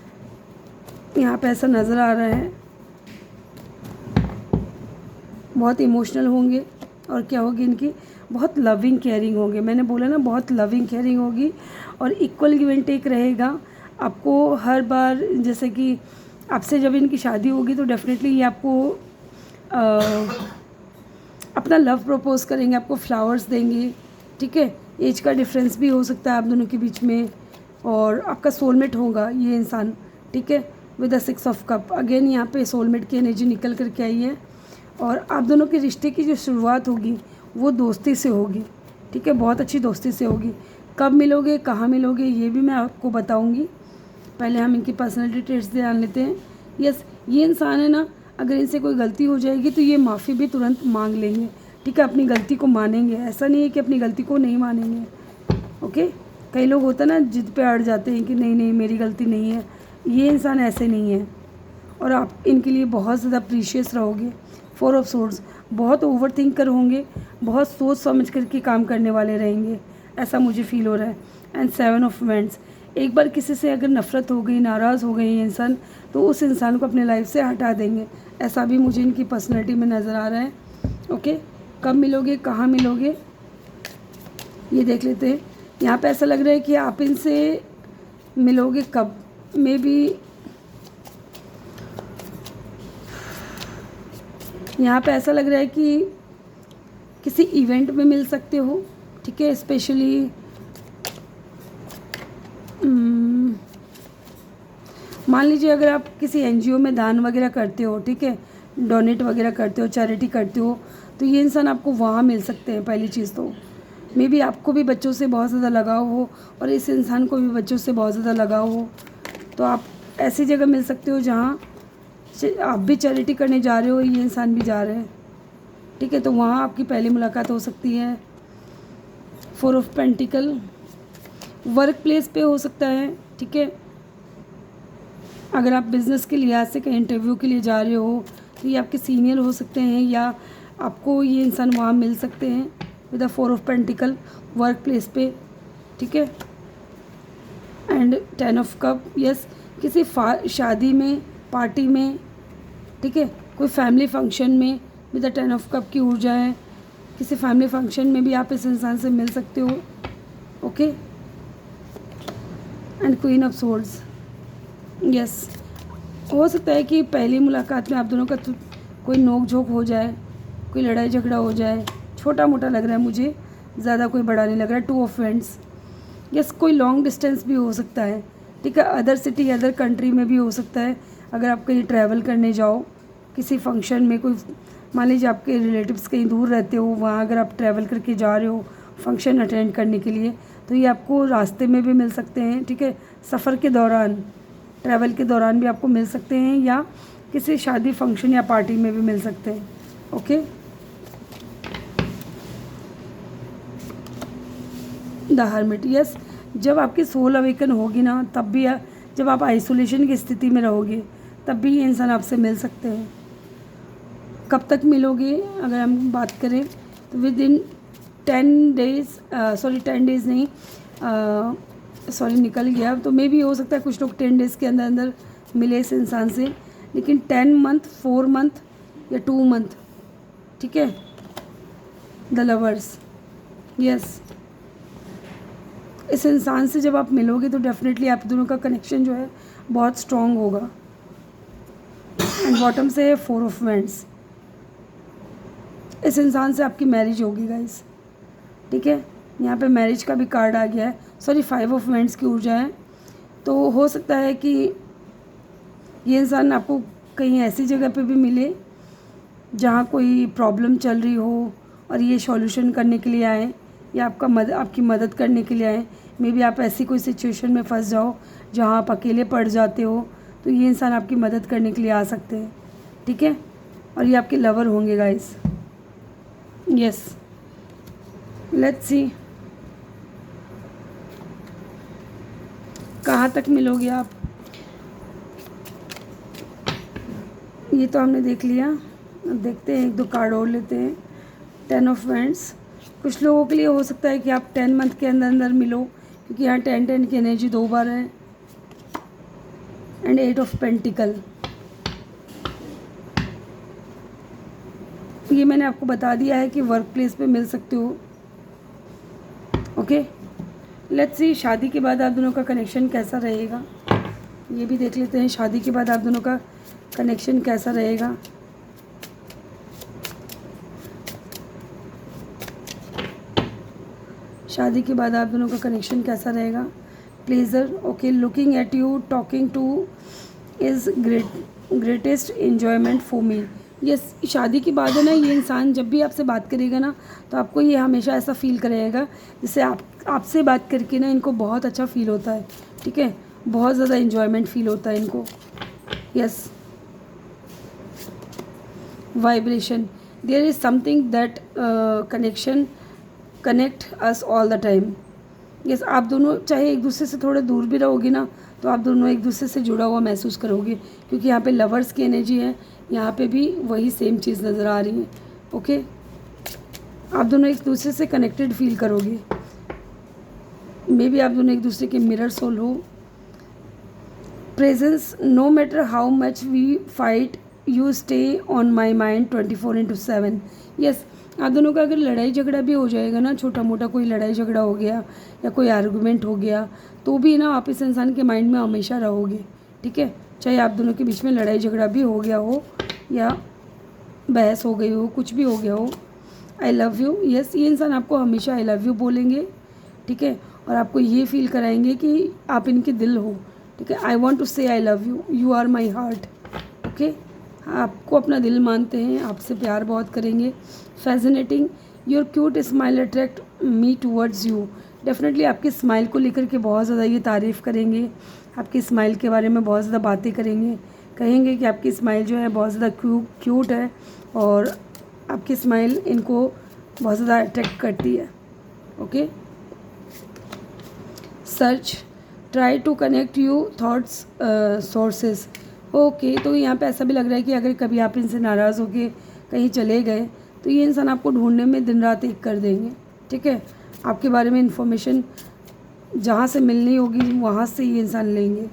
यहाँ पे ऐसा नज़र आ रहा है। बहुत इमोशनल होंगे और क्या होगी इनकी, बहुत लविंग केयरिंग होंगे। मैंने बोला ना बहुत लविंग केयरिंग होगी और इक्वल गिव एंड टेक रहेगा। आपको हर बार जैसे कि आपसे जब इनकी शादी होगी तो डेफिनेटली ये आपको अपना लव प्रपोज करेंगे, आपको फ्लावर्स देंगे, ठीक है। एज का डिफरेंस भी हो सकता है आप दोनों के बीच में, और आपका सोलमेट होगा ये इंसान, ठीक है। With the 6 of cup, again यहाँ पे सोलमेट की एनर्जी निकल करके आई है। और आप दोनों के रिश्ते की जो शुरुआत होगी वो दोस्ती से होगी, ठीक है, बहुत अच्छी दोस्ती से होगी। कब मिलोगे, कहाँ मिलोगे, ये भी मैं आपको बताऊंगी। पहले हम इनकी पर्सनैलिटी ट्रेट्स ध्यान लेते हैं। यस, ये इंसान है ना, अगर इनसे कोई गलती हो जाएगी तो ये माफ़ी भी तुरंत मांग लेंगे, ठीक है, अपनी गलती को मानेंगे। ऐसा नहीं है कि अपनी गलती को नहीं मानेंगे, ओके। कई लोग होता है ना जिद पे अड़ जाते हैं कि नहीं नहीं मेरी गलती नहीं है, ये इंसान ऐसे नहीं है। और आप इनके लिए बहुत ज़्यादा प्रीशियस रहोगे। 4 ऑफ सोर्ड्स, बहुत ओवर थिंकर होंगे, बहुत सोच समझ करके काम करने वाले रहेंगे, ऐसा मुझे फील हो रहा है। एंड 7 ऑफ वेंट्स, एक बार किसी से अगर नफ़रत हो गई, नाराज़ हो गई ये इंसान, तो उस इंसान को अपने लाइफ से हटा देंगे, ऐसा भी मुझे इनकी पर्सनैलिटी में नज़र आ रहा है, ओके। कब मिलोगे, कहाँ मिलोगे, ये देख लेते हैं। यहाँ पे ऐसा लग रहा है कि आप इनसे मिलोगे कब, मे बी यहाँ पे ऐसा लग रहा है कि किसी इवेंट में मिल सकते हो, ठीक है। स्पेशली मान लीजिए अगर आप किसी एनजीओ में दान वगैरह करते हो, ठीक है, डोनेट वगैरह करते हो, चैरिटी करते हो, तो ये इंसान आपको वहाँ मिल सकते हैं। पहली चीज़ तो मे बी आपको भी बच्चों से बहुत ज़्यादा लगाव हो और इस इंसान को भी बच्चों से बहुत ज़्यादा लगाव हो, तो आप ऐसी जगह मिल सकते हो जहाँ आप भी चैरिटी करने जा रहे हो, ये इंसान भी जा रहे हैं, ठीक है। तो वहाँ आपकी पहली मुलाकात हो सकती है। 4 ऑफ पेंटिकल, वर्क प्लेस पे हो सकता है, ठीक है। अगर आप बिज़नेस के लिहाज से कहीं इंटरव्यू के लिए जा रहे हो तो ये आपके सीनियर हो सकते हैं या आपको ये इंसान वहाँ मिल सकते हैं with the 4 of pentacle work place पे, ठीक है। एंड 10 ऑफ कप, यस, किसी शादी में, पार्टी में, ठीक है, कोई फैमिली फंक्शन में विद द 10 ऑफ कप की ऊर्जा है। किसी फैमिली फंक्शन में भी आप इस इंसान से मिल सकते हो, okay. And queen of swords, yes, हो सकता है कि पहली मुलाकात में आप दोनों का कोई नोक झोंक हो जाए, कोई लड़ाई झगड़ा हो जाए, छोटा मोटा लग रहा है मुझे, ज़्यादा कोई बड़ा नहीं लग रहा है। 2 ऑफ वेंट्स, यस, कोई लॉन्ग डिस्टेंस भी हो सकता है, ठीक है, अदर सिटी, अदर कंट्री में भी हो सकता है। अगर आप कहीं ट्रैवल करने जाओ किसी फंक्शन में, कोई मान लीजिए आपके रिलेटिव्स कहीं दूर रहते हो, वहाँ अगर आप ट्रैवल करके जा रहे हो फंक्शन अटेंड करने के लिए, तो ये आपको रास्ते में भी मिल सकते हैं, ठीक है, सफ़र के दौरान, ट्रैवल के दौरान भी आपको मिल सकते हैं, या किसी शादी फंक्शन या पार्टी में भी मिल सकते हैं, ओके। द हर्मिट, यस, जब आपकी सोल अवेकन होगी ना, तब भी जब आप आइसोलेशन की स्थिति में रहोगे तब भी ये इंसान आपसे मिल सकते हैं। कब तक मिलोगे अगर हम बात करें तो विद इन 10 डेज़, 10 डेज़ नहीं, सॉरी निकल गया, तो मे भी हो सकता है कुछ लोग 10 डेज़ के अंदर अंदर मिले इस इंसान से, लेकिन 10 मंथ, 4 मंथ या 2 मंथ, ठीक है। द लवर्स, यस, इस इंसान से जब आप मिलोगे तो डेफिनेटली आप दोनों का कनेक्शन जो है बहुत स्ट्रॉन्ग होगा। एंड बॉटम से है 4 ऑफ वैंड्स। इस इंसान से आपकी मैरिज होगी गाइस, ठीक है। यहाँ पे मैरिज का भी कार्ड आ गया है, सॉरी 5 ऑफ वैंड्स की ऊर्जा है। तो हो सकता है कि ये इंसान आपको कहीं ऐसी जगह पे भी मिले जहाँ कोई प्रॉब्लम चल रही हो और ये सॉल्यूशन करने के लिए आए, या आपकी मदद करने के लिए आए। मे बी आप ऐसी कोई सिचुएशन में फंस जाओ जहाँ आप अकेले पड़ जाते हो, तो ये इंसान आपकी मदद करने के लिए आ सकते हैं, ठीक है। और ये आपके लवर होंगे गाइस, यस। लेट्स सी कहाँ तक मिलोगे आप। ये तो हमने देख लिया, अब देखते हैं 1-2 कार्ड और लेते हैं। 10 ऑफ वैंड्स, कुछ लोगों के लिए हो सकता है कि आप 10 मंथ के अंदर अंदर मिलो, क्योंकि यहाँ 10 की एनर्जी 2 बार है। एंड 8 ऑफ पेंटिकल, ये मैंने आपको बता दिया है कि वर्क प्लेस पे मिल सकते हो, ओके। लेट्स सी शादी के बाद आप दोनों का कनेक्शन कैसा रहेगा, ये भी देख लेते हैं। शादी के बाद आप दोनों का कनेक्शन कैसा रहेगा। शादी के बाद आप दोनों का कनेक्शन कैसा रहेगा। Pleasure, okay, looking at you, talking two is greatest enjoyment for me. Yes, शादी के बाद है ना, ये इंसान जब भी आपसे बात करेगा ना, तो आपको ये हमेशा ऐसा फील करेगा जैसे आपसे बात करके ना इनको बहुत अच्छा फील होता है, ठीक है। बहुत ज़्यादा एन्जॉयमेंट फील होता है इनको, yes. Vibration, there is something that connect us all the time. Yes, आप दोनों चाहे एक दूसरे से थोड़े दूर भी रहोगे ना, तो आप दोनों एक दूसरे से जुड़ा हुआ महसूस करोगे, क्योंकि यहाँ पे लवर्स की एनर्जी है, यहाँ पे भी वही सेम चीज़ नज़र आ रही है, ओके। आप दोनों एक दूसरे से कनेक्टेड फील करोगे। मे बी आप दोनों एक दूसरे के मिरर सोल हो। Presence, no matter how much we fight you stay on my mind 24/7। Yes, आप दोनों का अगर लड़ाई झगड़ा भी हो जाएगा ना, छोटा मोटा कोई लड़ाई झगड़ा हो गया या कोई आर्गूमेंट हो गया, तो भी ना आप इस इंसान के माइंड में हमेशा रहोगे, ठीक है। चाहे आप दोनों के बीच में लड़ाई झगड़ा भी हो गया हो या बहस हो गई हो, कुछ भी हो गया हो। आई लव यू, यस, ये इंसान आपको हमेशा आई लव यू बोलेंगे, ठीक है। और आपको ये फील कराएंगे कि आप इनके दिल हो, ठीक है। आई want to say I love you, you are my heart, okay. आपको अपना दिल मानते हैं, आपसे प्यार बहुत करेंगे। Fascinating, your cute smile attract me towards you. Definitely आपकी स्माइल को लेकर के बहुत ज़्यादा ये तारीफ़ करेंगे, आपकी स्माइल के बारे में बहुत ज़्यादा बातें करेंगे, कहेंगे कि आपकी स्माइल जो है बहुत ज़्यादा क्यूट है और आपकी स्माइल इनको बहुत ज़्यादा अट्रैक्ट करती है, okay. Search, try to connect you thoughts sources, okay. तो यहाँ पे ऐसा भी लग रहा है कि अगर कभी आप इनसे नाराज़ होके कहीं चले गए, तो ये इंसान आपको ढूंढने में दिन रात एक कर देंगे, ठीक है। आपके बारे में इन्फॉर्मेशन जहाँ से मिलनी होगी वहाँ से ये इंसान लेंगे,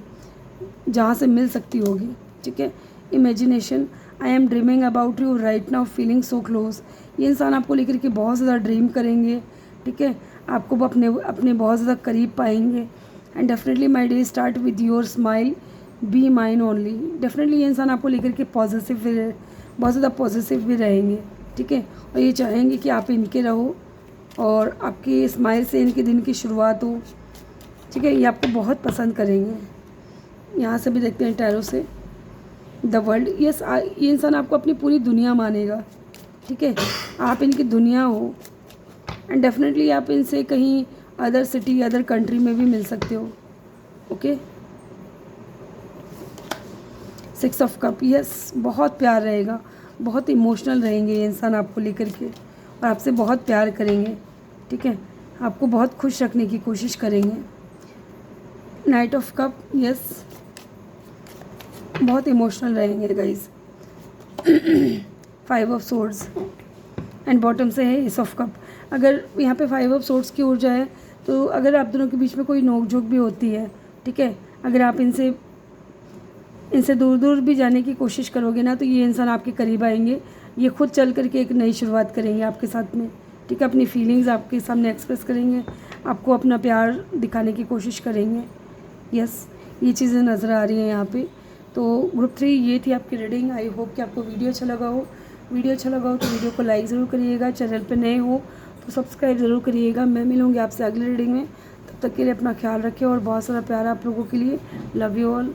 जहाँ से मिल सकती होगी, ठीक है। Imagination, I am dreaming about you right now feeling so close. ये इंसान आपको लेकर के बहुत ज़्यादा ड्रीम करेंगे, ठीक है। आपको वो अपने बहुत ज़्यादा करीब पाएंगे। And definitely my day start with your smile, be mine only. Definitely ये इंसान आपको लेकर के बहुत ज़्यादा पॉजिटिव भी रहेंगे, ठीक है। और ये चाहेंगे कि आप इनके रहो और आपकी स्माइल से इनके दिन की शुरुआत हो, ठीक है। ये आपको बहुत पसंद करेंगे। यहाँ से भी देखते हैं टैरो से, द वर्ल्ड, यस, ये इंसान आपको अपनी पूरी दुनिया मानेगा, ठीक है। आप इनकी दुनिया हो। एंड डेफिनेटली आप इनसे कहीं अदर सिटी, अदर कंट्री में भी मिल सकते हो, ओके। 6 ऑफ कप, यस, बहुत प्यार रहेगा, बहुत इमोशनल रहेंगे ये इंसान आपको लेकर के और आपसे बहुत प्यार करेंगे, ठीक है। आपको बहुत खुश रखने की कोशिश करेंगे। नाइट ऑफ कप, यस, बहुत इमोशनल रहेंगे guys. 5 of swords and bottom से है एस ऑफ कप। अगर यहाँ पे 5 ऑफ सोर्ड्स की ऊर्जा है, तो अगर आप दोनों के बीच में कोई नोक झोंक भी होती है, ठीक है, अगर आप इनसे दूर दूर भी जाने की कोशिश करोगे ना, तो ये इंसान आपके करीब आएंगे। ये खुद चल करके एक नई शुरुआत करेंगे आपके साथ में, ठीक है। अपनी फीलिंग्स आपके सामने एक्सप्रेस करेंगे, आपको अपना प्यार दिखाने की कोशिश करेंगे। यस, ये चीज़ें नज़र आ रही हैं यहाँ पे। तो ग्रुप 3 ये थी आपकी रीडिंग। आई होप कि आपको वीडियो अच्छा लगा हो। वीडियो अच्छा लगा हो तो वीडियो को लाइक ज़रूर करिएगा। चैनल पे नए हो तो सब्सक्राइब ज़रूर करिएगा। मैं मिलूँगी आपसे अगली रीडिंग में। तब तक के लिए अपना ख्याल रखें और बहुत सारा प्यार आप लोगों के लिए। Love you all.